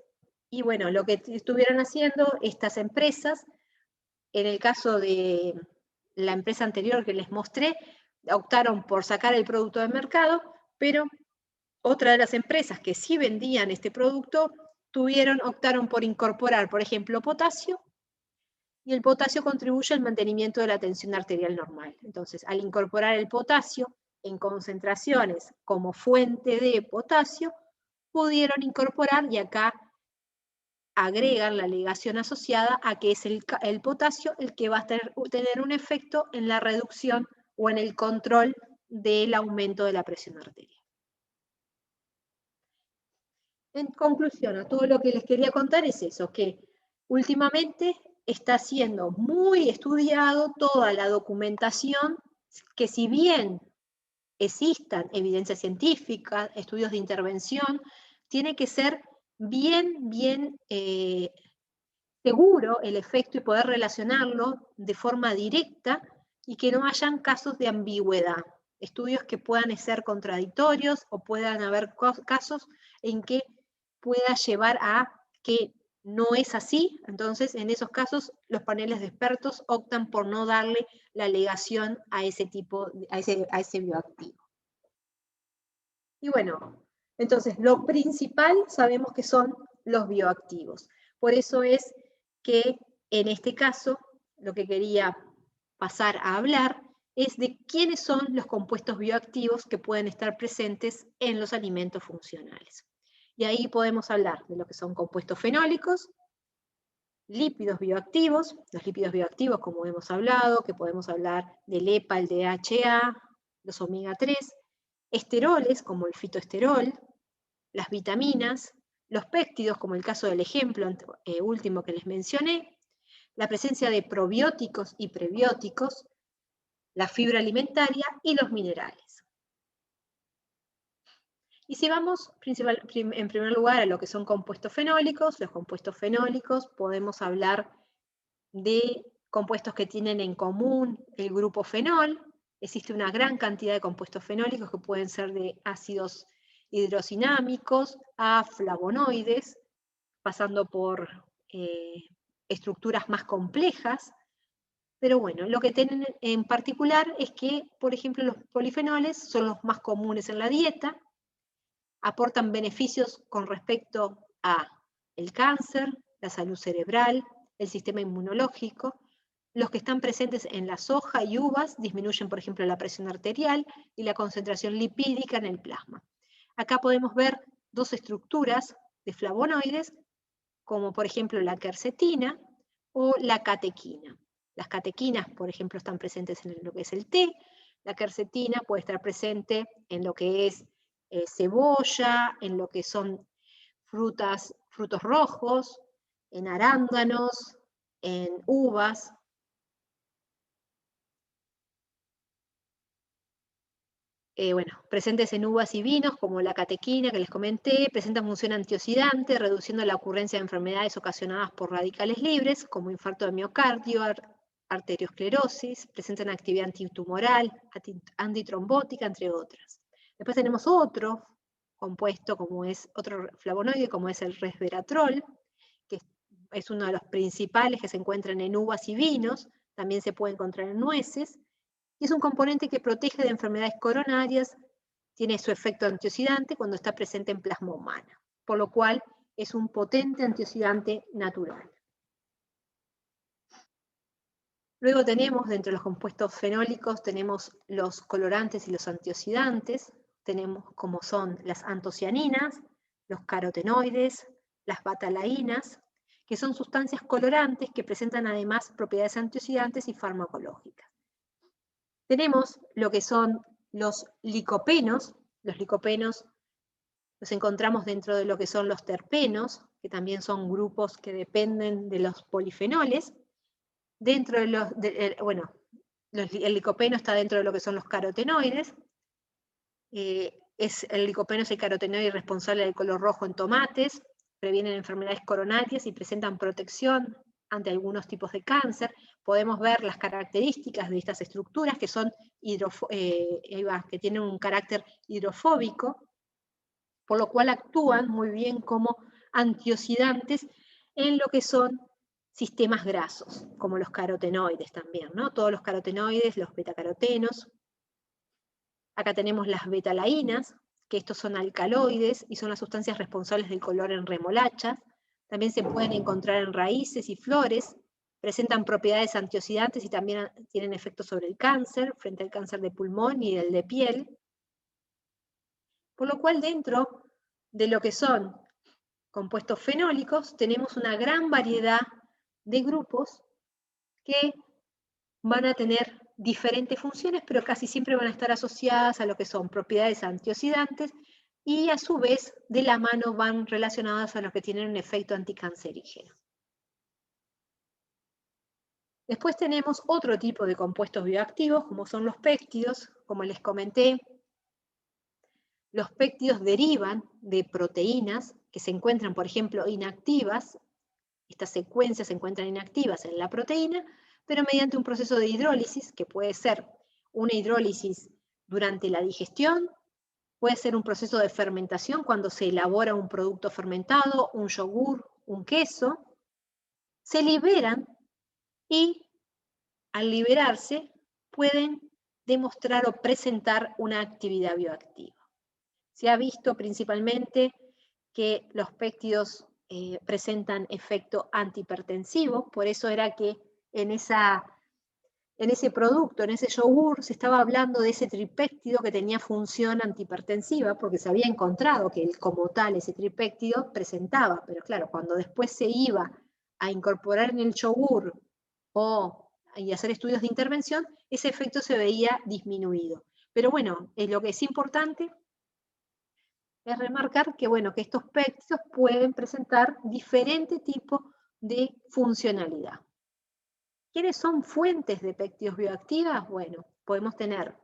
y bueno, lo que estuvieron haciendo estas empresas, en el caso de la empresa anterior que les mostré, optaron por sacar el producto del mercado, pero otra de las empresas que sí vendían este producto optaron por incorporar, por ejemplo, potasio, y el potasio contribuye al mantenimiento de la tensión arterial normal. Entonces, al incorporar el potasio en concentraciones como fuente de potasio, pudieron incorporar, y acá agregan la ligación asociada a que es el potasio el que va a tener un efecto en la reducción o en el control del aumento de la presión arterial. En conclusión, a todo lo que les quería contar es eso, que últimamente está siendo muy estudiado toda la documentación, que si bien existan evidencias científicas, estudios de intervención, tiene que ser bien seguro el efecto y poder relacionarlo de forma directa y que no hayan casos de ambigüedad, estudios que puedan ser contradictorios o puedan haber casos en que pueda llevar a que no es así. Entonces, en esos casos, los paneles de expertos optan por no darle la alegación a ese bioactivo. Y bueno, entonces, lo principal sabemos que son los bioactivos. Por eso es que en este caso, lo que quería pasar a hablar es de quiénes son los compuestos bioactivos que pueden estar presentes en los alimentos funcionales. Y ahí podemos hablar de lo que son compuestos fenólicos, lípidos bioactivos, los lípidos bioactivos, como hemos hablado, que podemos hablar del EPA, el DHA, los omega 3, esteroles, como el fitoesterol, las vitaminas, los péptidos, como el caso del ejemplo último que les mencioné, la presencia de probióticos y prebióticos, la fibra alimentaria y los minerales. Y si vamos en primer lugar a lo que son compuestos fenólicos, los compuestos fenólicos podemos hablar de compuestos que tienen en común el grupo fenol. Existe una gran cantidad de compuestos fenólicos que pueden ser de ácidos hidrocinámicos a flavonoides, pasando por estructuras más complejas. Pero bueno, lo que tienen en particular es que, por ejemplo, los polifenoles son los más comunes en la dieta, aportan beneficios con respecto a el cáncer, la salud cerebral, el sistema inmunológico. Los que están presentes en la soja y uvas disminuyen, por ejemplo, la presión arterial y la concentración lipídica en el plasma. Acá podemos ver dos estructuras de flavonoides, como por ejemplo la quercetina o la catequina. Las catequinas, por ejemplo, están presentes en lo que es el té. La quercetina puede estar presente en lo que es cebolla, en lo que son frutos rojos, en arándanos, en uvas. Presentes en uvas y vinos, como la catequina que les comenté, presentan función antioxidante, reduciendo la ocurrencia de enfermedades ocasionadas por radicales libres, como infarto de miocardio, arteriosclerosis, presentan actividad antitumoral, antitrombótica, entre otras. Después tenemos otro compuesto, otro flavonoide, como es el resveratrol, que es uno de los principales que se encuentran en uvas y vinos, también se puede encontrar en nueces, y es un componente que protege de enfermedades coronarias, tiene su efecto antioxidante cuando está presente en plasma humana, por lo cual es un potente antioxidante natural. Luego tenemos, dentro de los compuestos fenólicos, tenemos los colorantes y los antioxidantes, tenemos como son las antocianinas, los carotenoides, las batalainas, que son sustancias colorantes que presentan además propiedades antioxidantes y farmacológicas. Tenemos lo que son los licopenos los encontramos dentro de lo que son los terpenos, que también son grupos que dependen de los polifenoles. Dentro de los, el licopeno está dentro de lo que son los carotenoides. El licopeno es el carotenoide responsable del color rojo en tomates, previenen enfermedades coronarias y presentan protección ante algunos tipos de cáncer. Podemos ver las características de estas estructuras que son que tienen un carácter hidrofóbico, por lo cual actúan muy bien como antioxidantes en lo que son sistemas grasos, como los carotenoides también, ¿no? Todos los carotenoides, los betacarotenos. Acá tenemos las betalainas, que estos son alcaloides y son las sustancias responsables del color en remolachas. También se pueden encontrar en raíces y flores, presentan propiedades antioxidantes y también tienen efectos sobre el cáncer, frente al cáncer de pulmón y el de piel. Por lo cual dentro de lo que son compuestos fenólicos tenemos una gran variedad de grupos que van a tener diferentes funciones, pero casi siempre van a estar asociadas a lo que son propiedades antioxidantes y a su vez de la mano van relacionadas a los que tienen un efecto anticancerígeno. Después tenemos otro tipo de compuestos bioactivos, como son los péptidos. Como les comenté, los péptidos derivan de proteínas que se encuentran, por ejemplo, inactivas. Estas secuencias se encuentran inactivas en la proteína, pero mediante un proceso de hidrólisis, que puede ser una hidrólisis durante la digestión, puede ser un proceso de fermentación cuando se elabora un producto fermentado, un yogur, un queso, se liberan y al liberarse pueden demostrar o presentar una actividad bioactiva. Se ha visto principalmente que los péptidos presentan efecto antihipertensivo, por eso era que en ese producto, en ese yogur, se estaba hablando de ese tripéptido que tenía función antihipertensiva, porque se había encontrado que como tal ese tripéptido presentaba, pero claro, cuando después se iba a incorporar en el yogur y hacer estudios de intervención, ese efecto se veía disminuido. Pero bueno, lo que es importante es remarcar que, bueno, que estos péptidos pueden presentar diferente tipo de funcionalidad. ¿Quiénes son fuentes de péptidos bioactivas? Bueno, podemos tener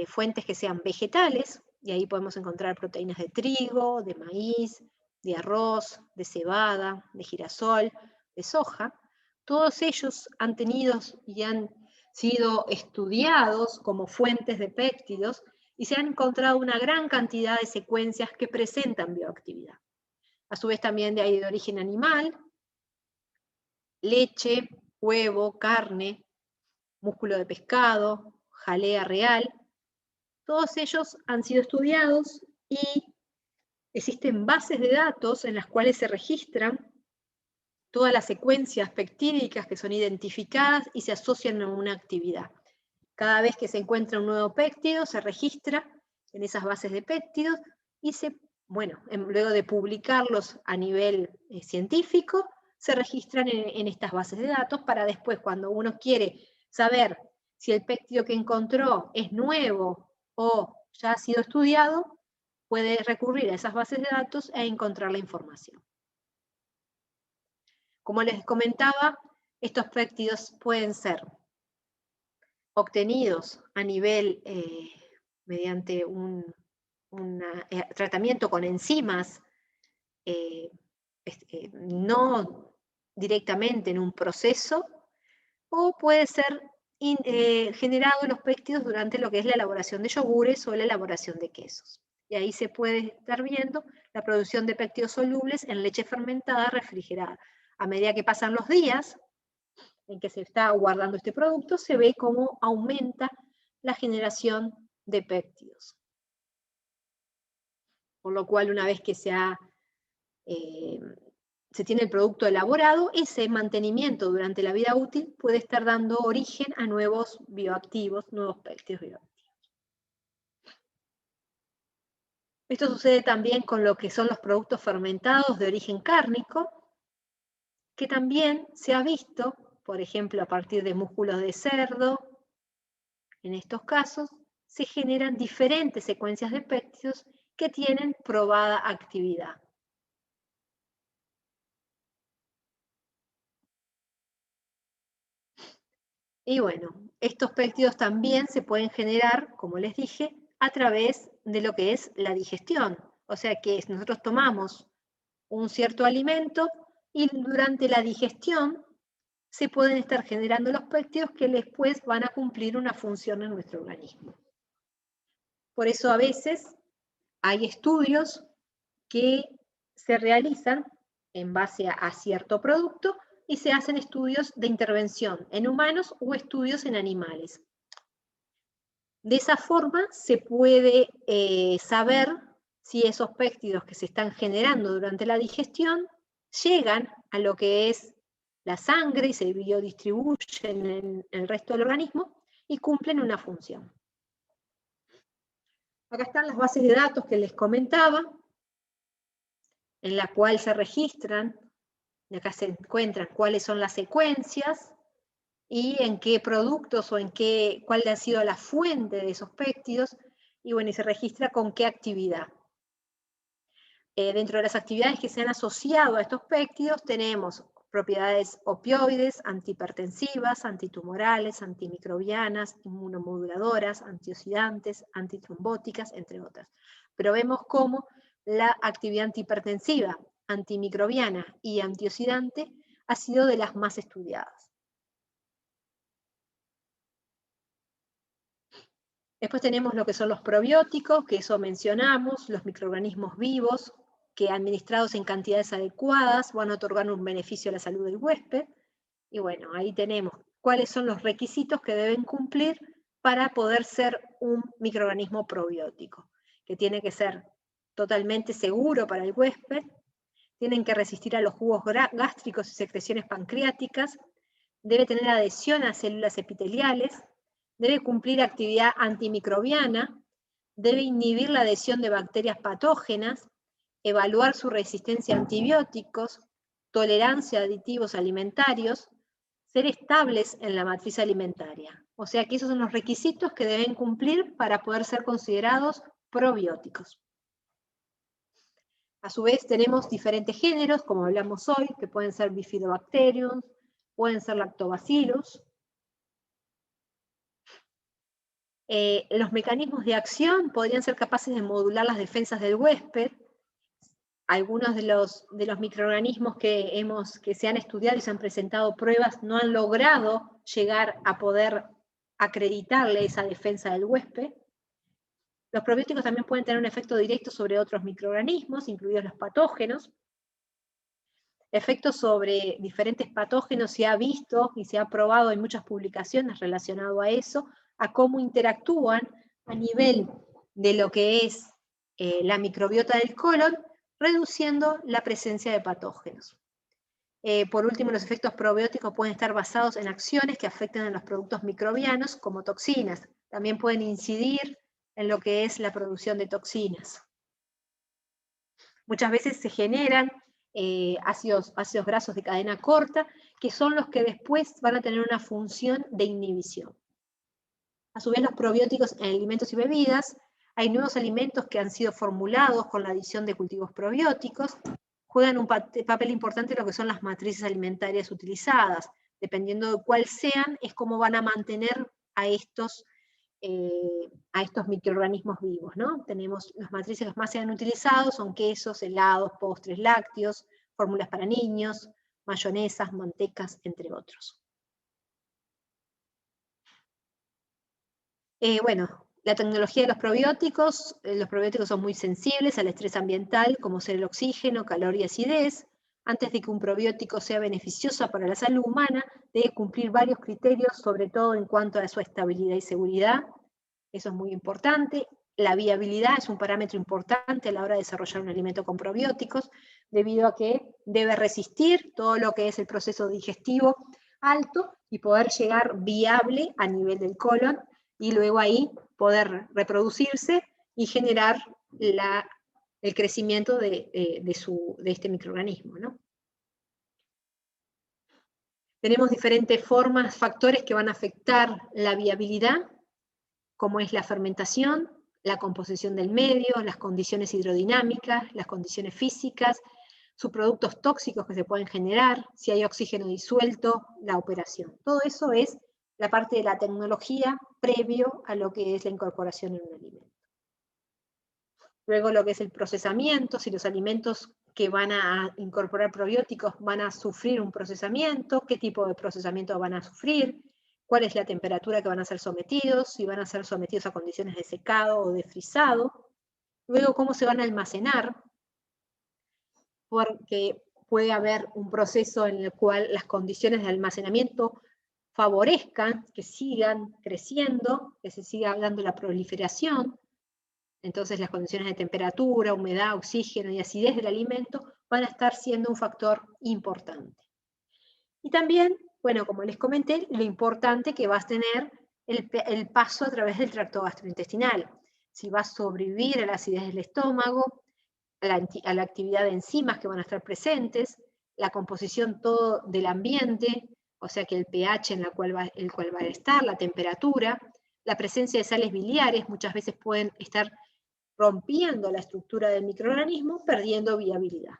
fuentes que sean vegetales, y ahí podemos encontrar proteínas de trigo, de maíz, de arroz, de cebada, de girasol, de soja. Todos ellos han tenido y han sido estudiados como fuentes de péptidos y se han encontrado una gran cantidad de secuencias que presentan bioactividad. A su vez también hay de origen animal, leche, huevo, carne, músculo de pescado, jalea real. Todos ellos han sido estudiados y existen bases de datos en las cuales se registran todas las secuencias peptídicas que son identificadas y se asocian a una actividad. Cada vez que se encuentra un nuevo péptido, se registra en esas bases de péptidos y luego de publicarlos a nivel científico, se registran en estas bases de datos para después, cuando uno quiere saber si el péptido que encontró es nuevo o ya ha sido estudiado, puede recurrir a esas bases de datos e encontrar la información. Como les comentaba, estos péptidos pueden ser obtenidos a nivel mediante un tratamiento con enzimas, no directamente en un proceso, o puede ser generado los péptidos durante lo que es la elaboración de yogures o la elaboración de quesos. Y ahí se puede estar viendo la producción de péptidos solubles en leche fermentada refrigerada. A medida que pasan los días en que se está guardando este producto, se ve cómo aumenta la generación de péptidos. Por lo cual, una vez que se se tiene el producto elaborado, ese mantenimiento durante la vida útil puede estar dando origen a nuevos bioactivos, nuevos péptidos bioactivos. Esto sucede también con lo que son los productos fermentados de origen cárnico, que también se ha visto, por ejemplo, a partir de músculos de cerdo. En estos casos se generan diferentes secuencias de péptidos que tienen probada actividad. Y bueno, estos péptidos también se pueden generar, como les dije, a través de lo que es la digestión. O sea que nosotros tomamos un cierto alimento y durante la digestión se pueden estar generando los péptidos que después van a cumplir una función en nuestro organismo. Por eso a veces hay estudios que se realizan en base a cierto producto y se hacen estudios de intervención en humanos o estudios en animales. De esa forma se puede saber si esos péptidos que se están generando durante la digestión llegan a lo que es la sangre y se biodistribuyen en el resto del organismo y cumplen una función. Acá están las bases de datos que les comentaba, en la cual se registran, y acá se encuentran cuáles son las secuencias y en qué productos o cuál ha sido la fuente de esos péptidos, y bueno, y se registra con qué actividad. Dentro de las actividades que se han asociado a estos péptidos tenemos propiedades opioides, antihipertensivas, antitumorales, antimicrobianas, inmunomoduladoras, antioxidantes, antitrombóticas, entre otras. Pero vemos cómo la actividad antihipertensiva, antimicrobiana y antioxidante ha sido de las más estudiadas. Después tenemos lo que son los probióticos, que eso mencionamos, los microorganismos vivos, que administrados en cantidades adecuadas van a otorgar un beneficio a la salud del huésped. Y bueno, ahí tenemos cuáles son los requisitos que deben cumplir para poder ser un microorganismo probiótico, que tiene que ser totalmente seguro para el huésped, tienen que resistir a los jugos gástricos y secreciones pancreáticas, debe tener adhesión a células epiteliales, debe cumplir actividad antimicrobiana, debe inhibir la adhesión de bacterias patógenas, evaluar su resistencia a antibióticos, tolerancia a aditivos alimentarios, ser estables en la matriz alimentaria. O sea que esos son los requisitos que deben cumplir para poder ser considerados probióticos. A su vez tenemos diferentes géneros, como hablamos hoy, que pueden ser Bifidobacterium, pueden ser Lactobacillus. Los mecanismos de acción podrían ser capaces de modular las defensas del huésped. Algunos de los microorganismos que se han estudiado y se han presentado pruebas no han logrado llegar a poder acreditarle esa defensa del huésped. Los probióticos también pueden tener un efecto directo sobre otros microorganismos, incluidos los patógenos. Efectos sobre diferentes patógenos se ha visto y se ha probado en muchas publicaciones relacionado a eso, a cómo interactúan a nivel de lo que es la microbiota del colon, reduciendo la presencia de patógenos. Por último, los efectos probióticos pueden estar basados en acciones que afecten a los productos microbianos, como toxinas. También pueden incidir en lo que es la producción de toxinas. Muchas veces se generan ácidos grasos de cadena corta, que son los que después van a tener una función de inhibición. A su vez, los probióticos en alimentos y bebidas, hay nuevos alimentos que han sido formulados con la adición de cultivos probióticos, juegan un papel importante en lo que son las matrices alimentarias utilizadas. Dependiendo de cuál sean, es cómo van a mantener a estos microorganismos vivos, ¿no? Tenemos las matrices que más se han utilizado, son quesos, helados, postres lácteos, fórmulas para niños, mayonesas, mantecas, entre otros. Bueno, la tecnología de los probióticos son muy sensibles al estrés ambiental, como ser el oxígeno, calor y acidez. Antes de que un probiótico sea beneficioso para la salud humana, debe cumplir varios criterios, sobre todo en cuanto a su estabilidad y seguridad. Eso es muy importante. La viabilidad es un parámetro importante a la hora de desarrollar un alimento con probióticos. debido a que debe resistir todo lo que es el proceso digestivo alto y poder llegar viable a nivel del colon, y luego ahí poder reproducirse y generar el crecimiento de este microorganismo, ¿no? Tenemos diferentes formas, factores que van a afectar la viabilidad, como es la fermentación, la composición del medio, las condiciones hidrodinámicas, las condiciones físicas, subproductos tóxicos que se pueden generar, si hay oxígeno disuelto, la operación. Todo eso es la parte de la tecnología previo a lo que es la incorporación en un alimento. Luego lo que es el procesamiento, si los alimentos que van a incorporar probióticos van a sufrir un procesamiento, qué tipo de procesamiento van a sufrir, cuál es la temperatura que van a ser sometidos, si van a ser sometidos a condiciones de secado o de frisado. Luego cómo se van a almacenar, porque puede haber un proceso en el cual las condiciones de almacenamiento favorezcan que sigan creciendo, que se siga dando la proliferación. Entonces las condiciones de temperatura, humedad, oxígeno y acidez del alimento van a estar siendo un factor importante. Y también, bueno, como les comenté, lo importante que va a tener el paso a través del tracto gastrointestinal. Si va a sobrevivir a la acidez del estómago, a la actividad de enzimas que van a estar presentes, la composición todo del ambiente, o sea que el pH en el cual va a estar, la temperatura, la presencia de sales biliares, muchas veces pueden estar rompiendo la estructura del microorganismo, perdiendo viabilidad.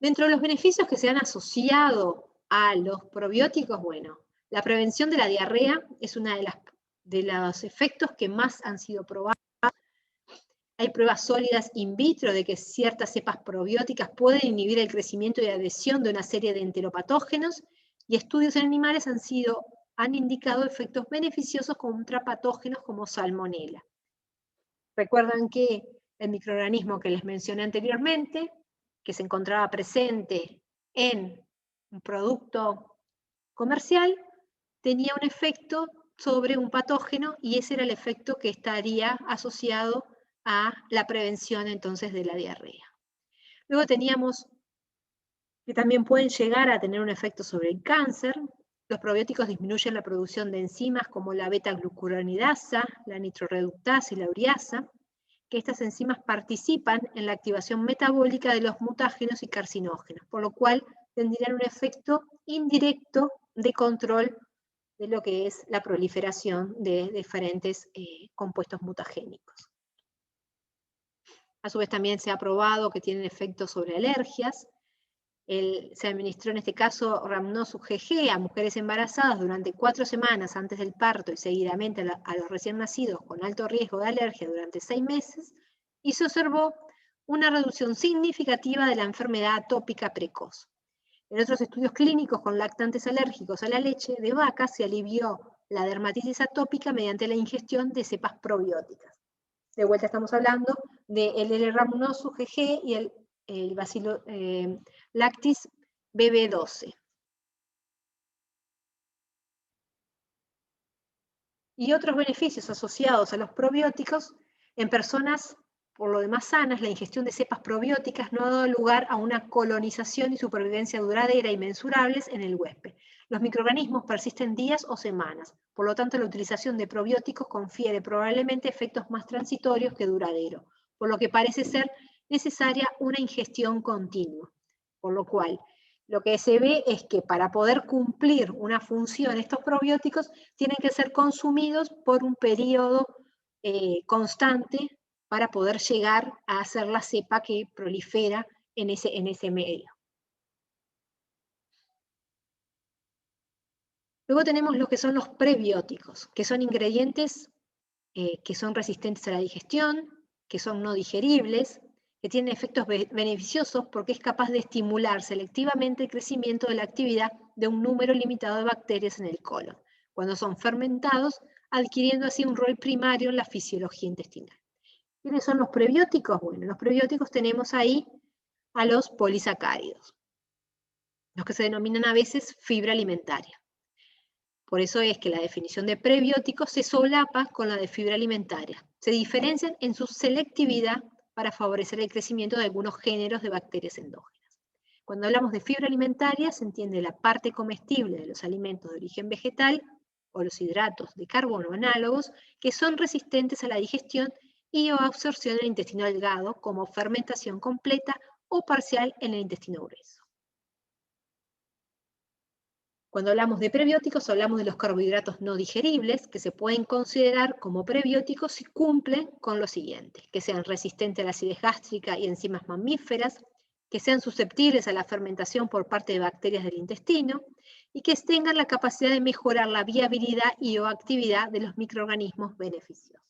Dentro de los beneficios que se han asociado a los probióticos, bueno, la prevención de la diarrea es uno de los efectos que más han sido probados. Hay pruebas sólidas in vitro de que ciertas cepas probióticas pueden inhibir el crecimiento y adhesión de una serie de enteropatógenos, y estudios en animales han indicado efectos beneficiosos contra patógenos como Salmonella. Recuerdan que el microorganismo que les mencioné anteriormente, que se encontraba presente en un producto comercial, tenía un efecto sobre un patógeno, y ese era el efecto que estaría asociado a la prevención entonces de la diarrea. Luego teníamos que también pueden llegar a tener un efecto sobre el cáncer. Los probióticos disminuyen la producción de enzimas como la beta-glucuronidasa, la nitroreductasa y la ureasa, que estas enzimas participan en la activación metabólica de los mutágenos y carcinógenos, por lo cual tendrían un efecto indirecto de control de lo que es la proliferación de diferentes compuestos mutagénicos. A su vez también se ha probado que tienen efectos sobre alergias. Se administró en este caso Rhamnosus GG a mujeres embarazadas durante 4 semanas antes del parto y seguidamente a los recién nacidos con alto riesgo de alergia durante 6 meses, y se observó una reducción significativa de la enfermedad atópica precoz. En otros estudios clínicos con lactantes alérgicos a la leche de vaca se alivió la dermatitis atópica mediante la ingestión de cepas probióticas. De vuelta estamos hablando del L. Rhamnosus GG y el Bacillus lactis BB12. Y otros beneficios asociados a los probióticos: en personas por lo demás sanas, la ingestión de cepas probióticas no ha dado lugar a una colonización y supervivencia duradera y mensurables en el huésped. Los microorganismos persisten días o semanas, por lo tanto la utilización de probióticos confiere probablemente efectos más transitorios que duraderos, por lo que parece ser necesaria una ingestión continua. Por lo cual, lo que se ve es que para poder cumplir una función, estos probióticos tienen que ser consumidos por un periodo constante para poder llegar a hacer la cepa que prolifera en ese medio. Luego tenemos lo que son los prebióticos, que son ingredientes que son resistentes a la digestión, que son no digeribles, que tienen efectos beneficiosos porque es capaz de estimular selectivamente el crecimiento de la actividad de un número limitado de bacterias en el colon, cuando son fermentados, adquiriendo así un rol primario en la fisiología intestinal. ¿Quiénes son los prebióticos? Bueno, los prebióticos tenemos ahí a los polisacáridos, los que se denominan a veces fibra alimentaria. Por eso es que la definición de prebióticos se solapa con la de fibra alimentaria. Se diferencian en su selectividad para favorecer el crecimiento de algunos géneros de bacterias endógenas. Cuando hablamos de fibra alimentaria, se entiende la parte comestible de los alimentos de origen vegetal o los hidratos de carbono análogos que son resistentes a la digestión y o absorción en el intestino delgado, como fermentación completa o parcial en el intestino grueso. Cuando hablamos de prebióticos, hablamos de los carbohidratos no digeribles, que se pueden considerar como prebióticos si cumplen con lo siguiente: que sean resistentes a la acidez gástrica y enzimas mamíferas, que sean susceptibles a la fermentación por parte de bacterias del intestino, y que tengan la capacidad de mejorar la viabilidad y o actividad de los microorganismos beneficiosos.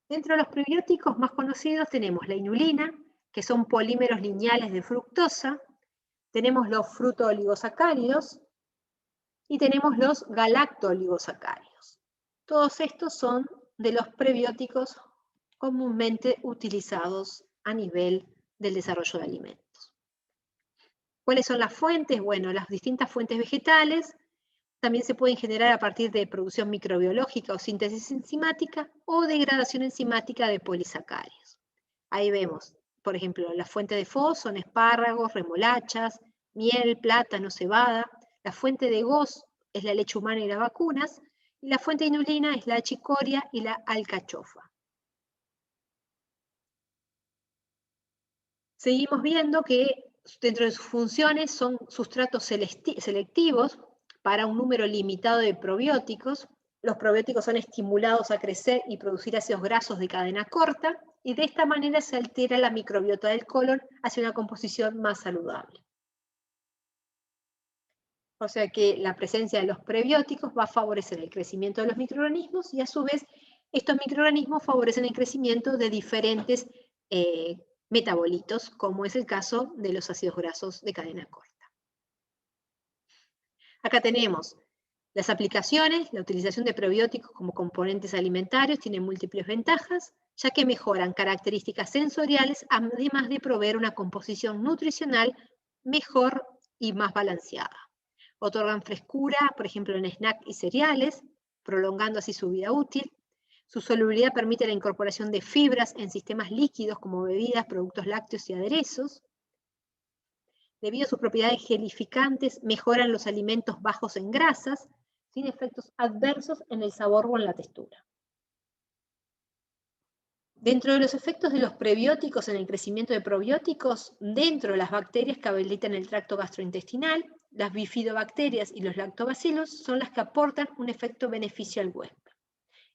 Dentro de los prebióticos más conocidos tenemos la inulina, que son polímeros lineales de fructosa, tenemos los fructooligosacáridos y tenemos los galactooligosacáridos. Todos estos son de los prebióticos comúnmente utilizados a nivel del desarrollo de alimentos. ¿Cuáles son las fuentes? Bueno, las distintas fuentes vegetales también se pueden generar a partir de producción microbiológica o síntesis enzimática o degradación enzimática de polisacáridos. Ahí vemos, por ejemplo, la fuente de FOS son espárragos, remolachas, miel, plátano, cebada. La fuente de GOS es la leche humana y las vacunas. Y la fuente de inulina es la chicoria y la alcachofa. Seguimos viendo que dentro de sus funciones son sustratos selectivos para un número limitado de probióticos. Los probióticos son estimulados a crecer y producir ácidos grasos de cadena corta, y de esta manera se altera la microbiota del colon hacia una composición más saludable. O sea que la presencia de los prebióticos va a favorecer el crecimiento de los microorganismos, y a su vez estos microorganismos favorecen el crecimiento de diferentes metabolitos, como es el caso de los ácidos grasos de cadena corta. Acá tenemos las aplicaciones. La utilización de prebióticos como componentes alimentarios tiene múltiples ventajas, ya que mejoran características sensoriales, además de proveer una composición nutricional mejor y más balanceada. Otorgan frescura, por ejemplo, en snack y cereales, prolongando así su vida útil. Su solubilidad permite la incorporación de fibras en sistemas líquidos como bebidas, productos lácteos y aderezos. Debido a sus propiedades gelificantes, mejoran los alimentos bajos en grasas, sin efectos adversos en el sabor o en la textura. Dentro de los efectos de los prebióticos en el crecimiento de probióticos, dentro de las bacterias que habilitan el tracto gastrointestinal, las bifidobacterias y los lactobacilos son las que aportan un efecto beneficio al huésped.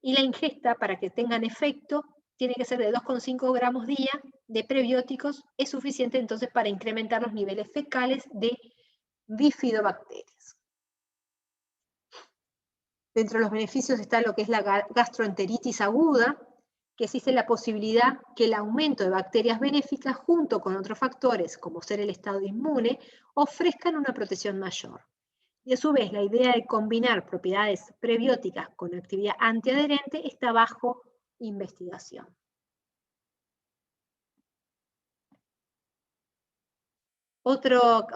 Y la ingesta, para que tengan efecto, tiene que ser de 2,5 gramos día de prebióticos, es suficiente entonces para incrementar los niveles fecales de bifidobacterias. Dentro de los beneficios está lo que es la gastroenteritis aguda, que existe la posibilidad que el aumento de bacterias benéficas junto con otros factores, como ser el estado inmune, ofrezcan una protección mayor. Y a su vez, la idea de combinar propiedades prebióticas con actividad antiadherente está bajo investigación. Otro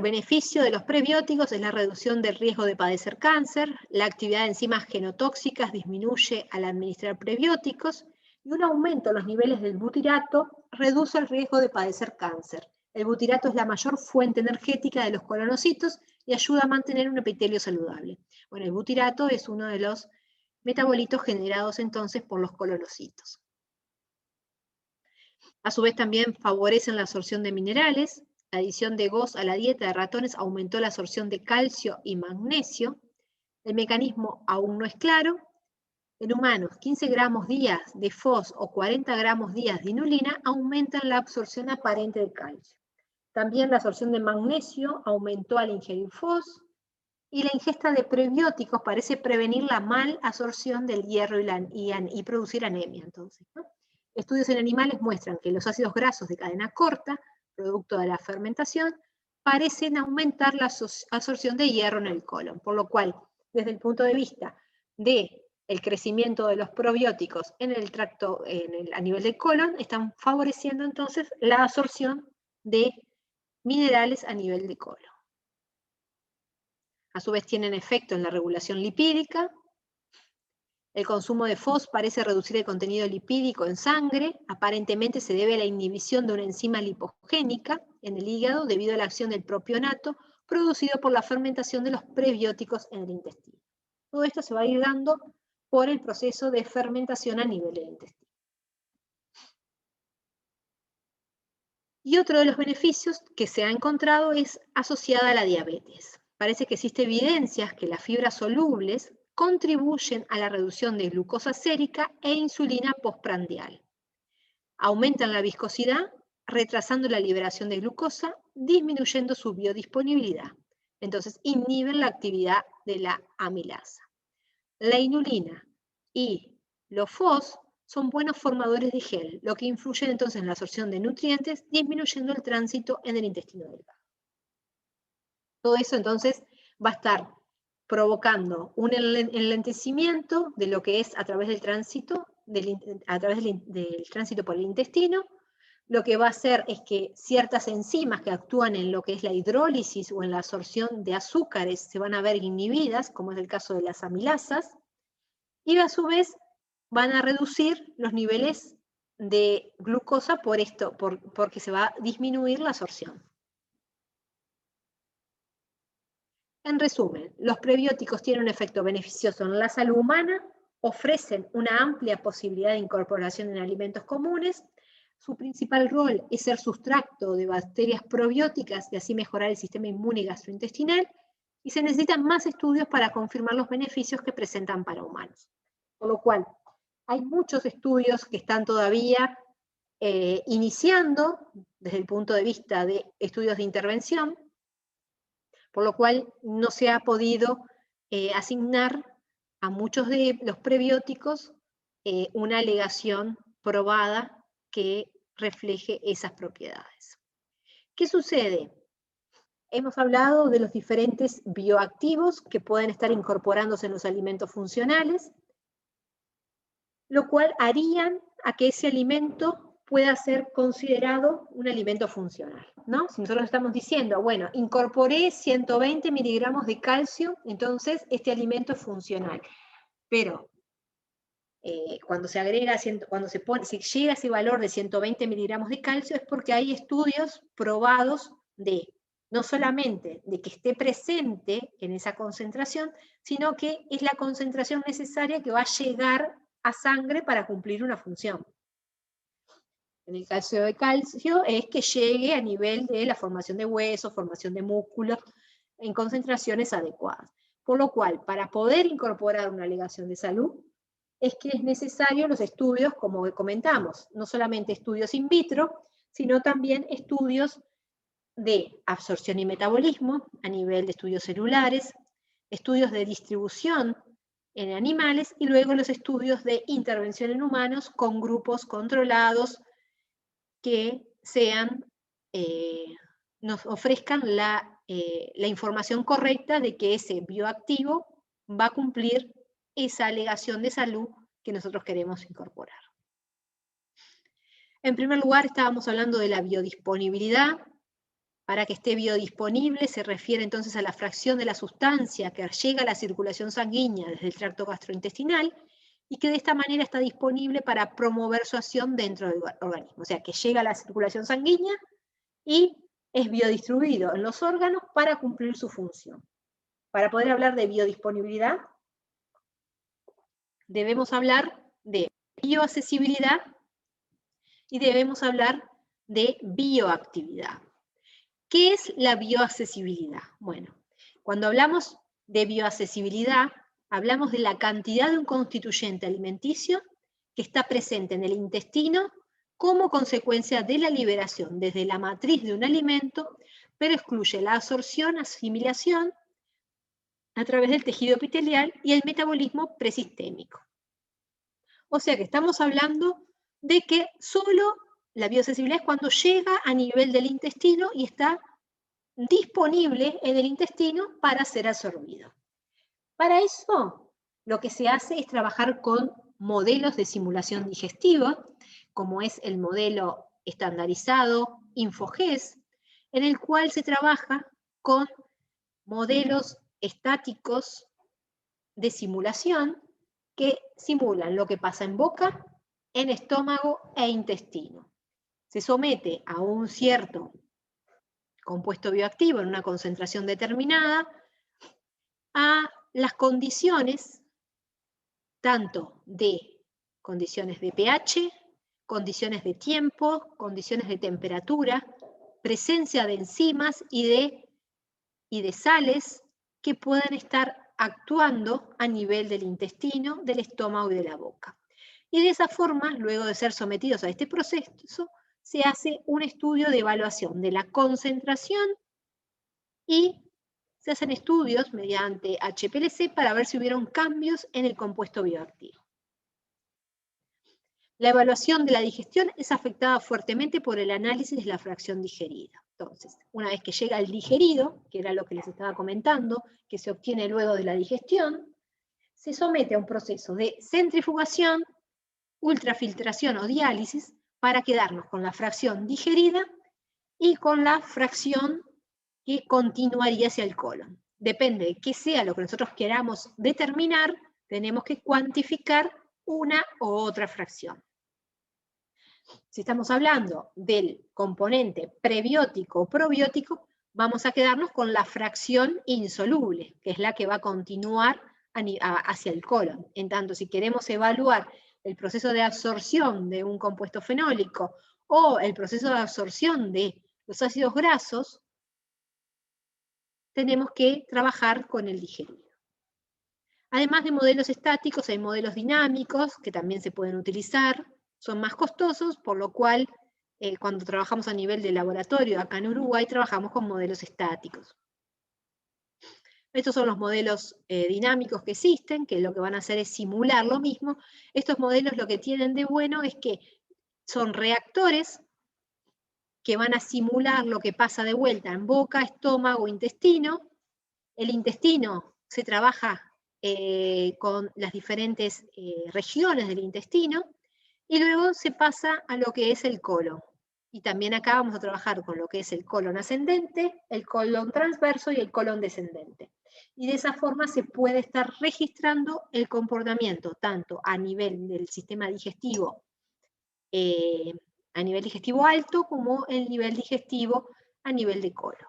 beneficio de los prebióticos es la reducción del riesgo de padecer cáncer. La actividad de enzimas genotóxicas disminuye al administrar prebióticos, y un aumento en los niveles del butirato reduce el riesgo de padecer cáncer. El butirato es la mayor fuente energética de los colonocitos y ayuda a mantener un epitelio saludable. Bueno, el butirato es uno de los metabolitos generados entonces por los colonocitos. A su vez también favorecen la absorción de minerales. La adición de GOS a la dieta de ratones aumentó la absorción de calcio y magnesio. El mecanismo aún no es claro. En humanos, 15 gramos días de FOS o 40 gramos días de inulina aumentan la absorción aparente de calcio. También la absorción de magnesio aumentó al ingerir FOS, y la ingesta de prebióticos parece prevenir la mal absorción del hierro y producir anemia. Entonces, ¿no? Estudios en animales muestran que los ácidos grasos de cadena corta, producto de la fermentación, parecen aumentar la absorción de hierro en el colon, por lo cual, desde el punto de vista del crecimiento de los probióticos en el tracto, a nivel del colon, están favoreciendo entonces la absorción de minerales a nivel de colon. A su vez tienen efecto en la regulación lipídica, El consumo de FOS parece reducir el contenido lipídico en sangre, aparentemente se debe a la inhibición de una enzima lipogénica en el hígado debido a la acción del propionato producido por la fermentación de los prebióticos en el intestino. Todo esto se va a ir dando por el proceso de fermentación a nivel del intestino. Y otro de los beneficios que se ha encontrado es asociada a la diabetes. Parece que existe evidencias que las fibras solubles contribuyen a la reducción de glucosa sérica e insulina postprandial. Aumentan la viscosidad, retrasando la liberación de glucosa, disminuyendo su biodisponibilidad. Entonces, inhiben la actividad de la amilasa. La inulina y los FOS son buenos formadores de gel, lo que influye entonces en la absorción de nutrientes, disminuyendo el tránsito en el intestino delgado. Todo eso entonces va a estar provocando un enlentecimiento de lo que es a través del tránsito, del tránsito por el intestino. Lo que va a hacer es que ciertas enzimas que actúan en lo que es la hidrólisis o en la absorción de azúcares se van a ver inhibidas, como es el caso de las amilasas, y a su vez van a reducir los niveles de glucosa por esto, porque se va a disminuir la absorción. En resumen, los prebióticos tienen un efecto beneficioso en la salud humana, ofrecen una amplia posibilidad de incorporación en alimentos comunes. Su principal rol es ser sustracto de bacterias probióticas y así mejorar el sistema inmune y gastrointestinal, y se necesitan más estudios para confirmar los beneficios que presentan para humanos. Por lo cual, hay muchos estudios que están todavía iniciando desde el punto de vista de estudios de intervención, por lo cual no se ha podido asignar a muchos de los prebióticos una alegación probada que refleje esas propiedades. ¿Qué sucede? Hemos hablado de los diferentes bioactivos que pueden estar incorporándose en los alimentos funcionales, lo cual harían a que ese alimento pueda ser considerado un alimento funcional, ¿no? Si nosotros estamos diciendo, bueno, incorporé 120 miligramos de calcio, entonces este alimento es funcional. Pero cuando se agrega, si llega ese valor de 120 miligramos de calcio, es porque hay estudios probados de no solamente de que esté presente en esa concentración, sino que es la concentración necesaria que va a llegar a sangre para cumplir una función. En el caso de calcio es que llegue a nivel de la formación de huesos, formación de músculos, en concentraciones adecuadas. Por lo cual, para poder incorporar una alegación de salud, es que es necesario los estudios, como comentamos, no solamente estudios in vitro, sino también estudios de absorción y metabolismo a nivel de estudios celulares, estudios de distribución en animales y luego los estudios de intervención en humanos con grupos controlados que nos ofrezcan la información correcta de que ese bioactivo va a cumplir esa alegación de salud que nosotros queremos incorporar. En primer lugar, estábamos hablando de la biodisponibilidad. Para que esté biodisponible se refiere entonces a la fracción de la sustancia que llega a la circulación sanguínea desde el tracto gastrointestinal y que de esta manera está disponible para promover su acción dentro del organismo. O sea, que llega a la circulación sanguínea y es biodistribuido en los órganos para cumplir su función. Para poder hablar de biodisponibilidad, debemos hablar de bioaccesibilidad y debemos hablar de bioactividad. ¿Qué es la bioaccesibilidad? Bueno, cuando hablamos de bioaccesibilidad, hablamos de la cantidad de un constituyente alimenticio que está presente en el intestino como consecuencia de la liberación desde la matriz de un alimento, pero excluye la absorción, asimilación a través del tejido epitelial y el metabolismo presistémico. O sea que estamos hablando de que solo la bioaccesibilidad es cuando llega a nivel del intestino y está disponible en el intestino para ser absorbido. Para eso, lo que se hace es trabajar con modelos de simulación digestiva, como es el modelo estandarizado InfoGES, en el cual se trabaja con modelos estáticos de simulación que simulan lo que pasa en boca, en estómago e intestino. Se somete a un cierto compuesto bioactivo en una concentración determinada a las condiciones tanto de condiciones de pH, condiciones de tiempo, condiciones de temperatura, presencia de enzimas y de sales que puedan estar actuando a nivel del intestino, del estómago y de la boca. Y de esa forma, luego de ser sometidos a este proceso, se hace un estudio de evaluación de la concentración y se hacen estudios mediante HPLC para ver si hubieron cambios en el compuesto bioactivo. La evaluación de la digestión es afectada fuertemente por el análisis de la fracción digerida. Entonces, una vez que llega el digerido, que era lo que les estaba comentando, que se obtiene luego de la digestión, se somete a un proceso de centrifugación, ultrafiltración o diálisis para quedarnos con la fracción digerida y con la fracción que continuaría hacia el colon. Depende de qué sea lo que nosotros queramos determinar, tenemos que cuantificar una u otra fracción. Si estamos hablando del componente prebiótico o probiótico, vamos a quedarnos con la fracción insoluble, que es la que va a continuar hacia el colon. En tanto, si queremos evaluar el proceso de absorción de un compuesto fenólico o el proceso de absorción de los ácidos grasos, tenemos que trabajar con el digerido. Además de modelos estáticos, hay modelos dinámicos que también se pueden utilizar, son más costosos, por lo cual cuando trabajamos a nivel de laboratorio, acá en Uruguay, trabajamos con modelos estáticos. Estos son los modelos dinámicos que existen, que lo que van a hacer es simular lo mismo. Estos modelos lo que tienen de bueno es que son reactores que van a simular lo que pasa de vuelta en boca, estómago, intestino. El intestino se trabaja con las diferentes regiones del intestino, y luego se pasa a lo que es el colon. Y también acá vamos a trabajar con lo que es el colon ascendente, el colon transverso y el colon descendente. Y de esa forma se puede estar registrando el comportamiento, tanto a nivel del sistema digestivo, a nivel digestivo alto, como el nivel digestivo a nivel de colon.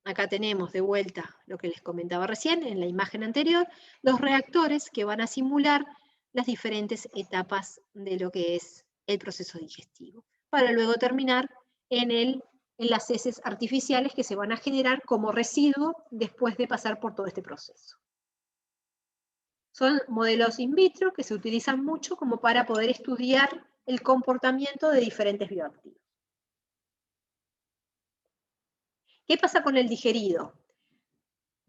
Acá tenemos de vuelta lo que les comentaba recién en la imagen anterior, los reactores que van a simular las diferentes etapas de lo que es el proceso digestivo, para luego terminar en las heces artificiales que se van a generar como residuo después de pasar por todo este proceso. Son modelos in vitro que se utilizan mucho como para poder estudiar el comportamiento de diferentes bioactivos. ¿Qué pasa con el digerido?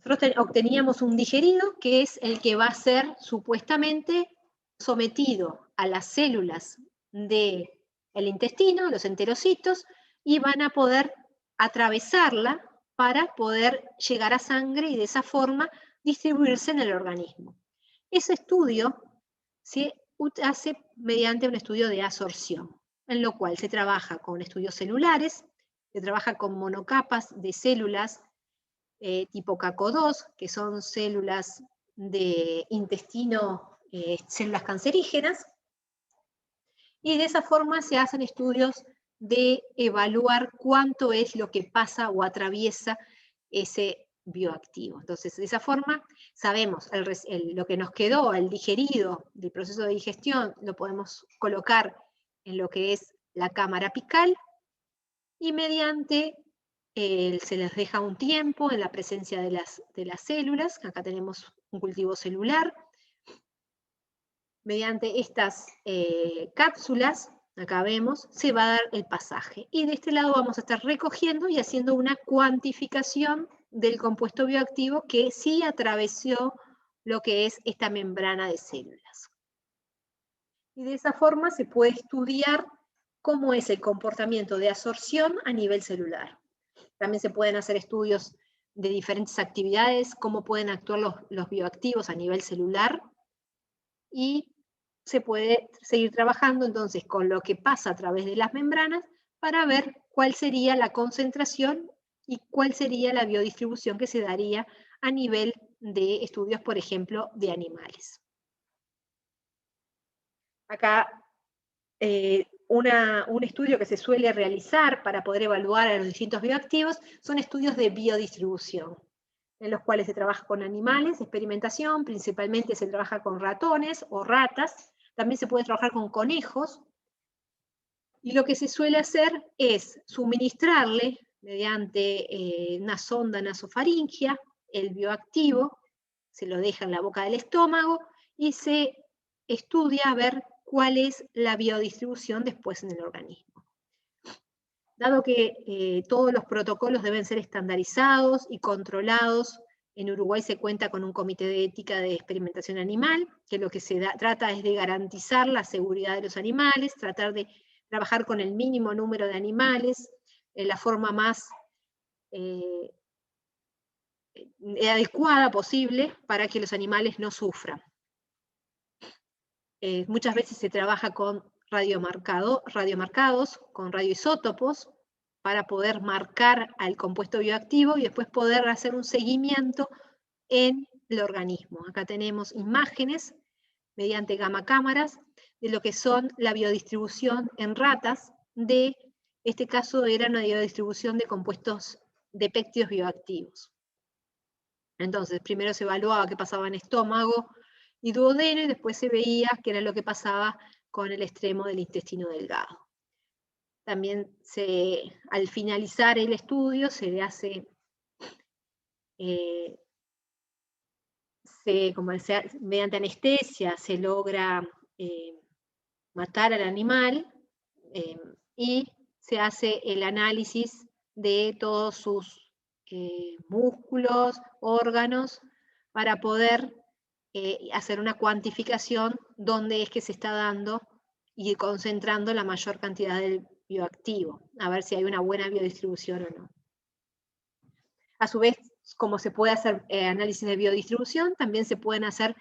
Nosotros obteníamos un digerido que es el que va a ser supuestamente sometido a las células del intestino, los enterocitos, y van a poder atravesarla para poder llegar a sangre y de esa forma distribuirse en el organismo. Ese estudio se hace mediante un estudio de absorción, en lo cual se trabaja con estudios celulares, se trabaja con monocapas de células tipo CACO2, que son células de intestino, células cancerígenas, y de esa forma se hacen estudios de evaluar cuánto es lo que pasa o atraviesa ese bioactivo. Entonces, de esa forma sabemos lo que nos quedó, el digerido del proceso de digestión, lo podemos colocar en lo que es la cámara apical, y mediante se les deja un tiempo en la presencia de las células, acá tenemos un cultivo celular, mediante estas cápsulas, acá vemos, se va a dar el pasaje. Y de este lado vamos a estar recogiendo y haciendo una cuantificación del compuesto bioactivo que sí atravesó lo que es esta membrana de células. Y de esa forma se puede estudiar cómo es el comportamiento de absorción a nivel celular. También se pueden hacer estudios de diferentes actividades, cómo pueden actuar los bioactivos a nivel celular, y se puede seguir trabajando entonces con lo que pasa a través de las membranas para ver cuál sería la concentración y cuál sería la biodistribución que se daría a nivel de estudios, por ejemplo, de animales. Acá, un estudio que se suele realizar para poder evaluar a los distintos bioactivos son estudios de biodistribución, en los cuales se trabaja con animales, experimentación, principalmente se trabaja con ratones o ratas, también se puede trabajar con conejos, y lo que se suele hacer es suministrarle, mediante una sonda nasofaringia, el bioactivo, se lo deja en la boca del estómago, y se estudia a ver cuál es la biodistribución después en el organismo. Dado que todos los protocolos deben ser estandarizados y controlados, en Uruguay se cuenta con un comité de ética de experimentación animal, que lo que se trata es de garantizar la seguridad de los animales, tratar de trabajar con el mínimo número de animales, en la forma más adecuada posible para que los animales no sufran. Muchas veces se trabaja con radiomarcados, con radioisótopos, para poder marcar al compuesto bioactivo y después poder hacer un seguimiento en el organismo. Acá tenemos imágenes mediante gamma cámaras de lo que son la biodistribución en ratas de, este caso era una biodistribución de compuestos de péptidos bioactivos. Entonces, primero se evaluaba qué pasaba en estómago y duodeno, y después se veía qué era lo que pasaba con el extremo del intestino delgado. También al finalizar el estudio se le hace, mediante anestesia se logra matar al animal y se hace el análisis de todos sus músculos, órganos, para poder hacer una cuantificación donde es que se está dando y concentrando la mayor cantidad del bioactivo, a ver si hay una buena biodistribución o no. A su vez, como se puede hacer análisis de biodistribución, también se pueden hacer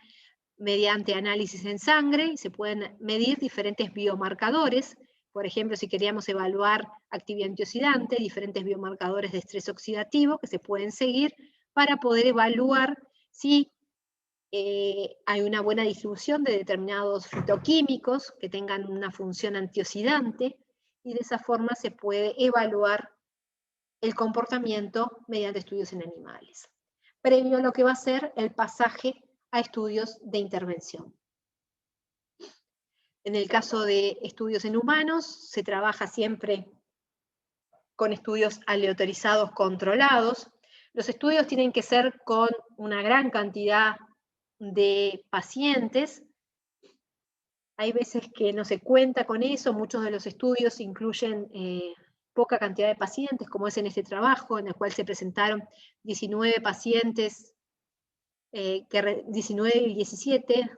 mediante análisis en sangre, y se pueden medir diferentes biomarcadores. Por ejemplo, si queríamos evaluar actividad antioxidante, diferentes biomarcadores de estrés oxidativo que se pueden seguir para poder evaluar si hay una buena distribución de determinados fitoquímicos que tengan una función antioxidante, y de esa forma se puede evaluar el comportamiento mediante estudios en animales, previo a lo que va a ser el pasaje a estudios de intervención. En el caso de estudios en humanos, se trabaja siempre con estudios aleatorizados controlados. Los estudios tienen que ser con una gran cantidad de pacientes. Hay veces que no se cuenta con eso, muchos de los estudios incluyen poca cantidad de pacientes, como es en este trabajo, en el cual se presentaron 19 pacientes, 19 y 17,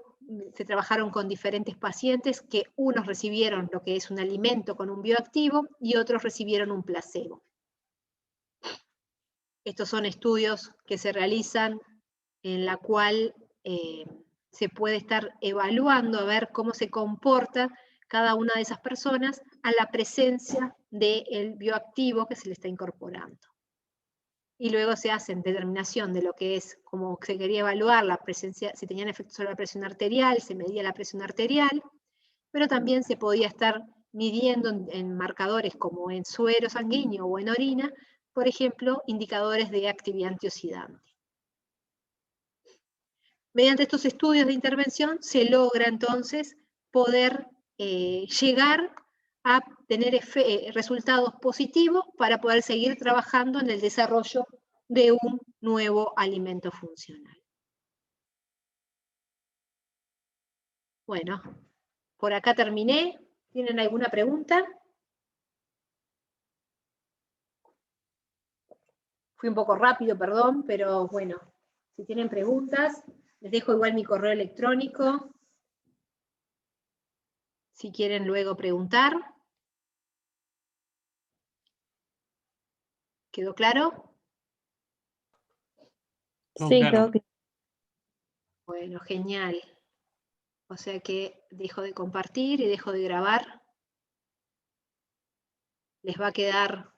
se trabajaron con diferentes pacientes, que unos recibieron lo que es un alimento con un bioactivo y otros recibieron un placebo. Estos son estudios que se realizan en la cual se puede estar evaluando a ver cómo se comporta cada una de esas personas a la presencia del bioactivo que se le está incorporando. Y luego se hacen determinación de lo que es, como se quería evaluar la presencia, si tenían efecto sobre la presión arterial, se medía la presión arterial, pero también se podía estar midiendo en marcadores como en suero sanguíneo o en orina, por ejemplo, indicadores de actividad antioxidante. Mediante estos estudios de intervención se logra entonces poder llegar a tener resultados positivos para poder seguir trabajando en el desarrollo de un nuevo alimento funcional. Bueno, por acá terminé. ¿Tienen alguna pregunta? Fui un poco rápido, perdón, pero bueno, si tienen preguntas, les dejo igual mi correo electrónico, si quieren luego preguntar. ¿Quedó claro? Sí, claro. Bueno, genial. O sea que dejo de compartir y dejo de grabar. Les va a quedar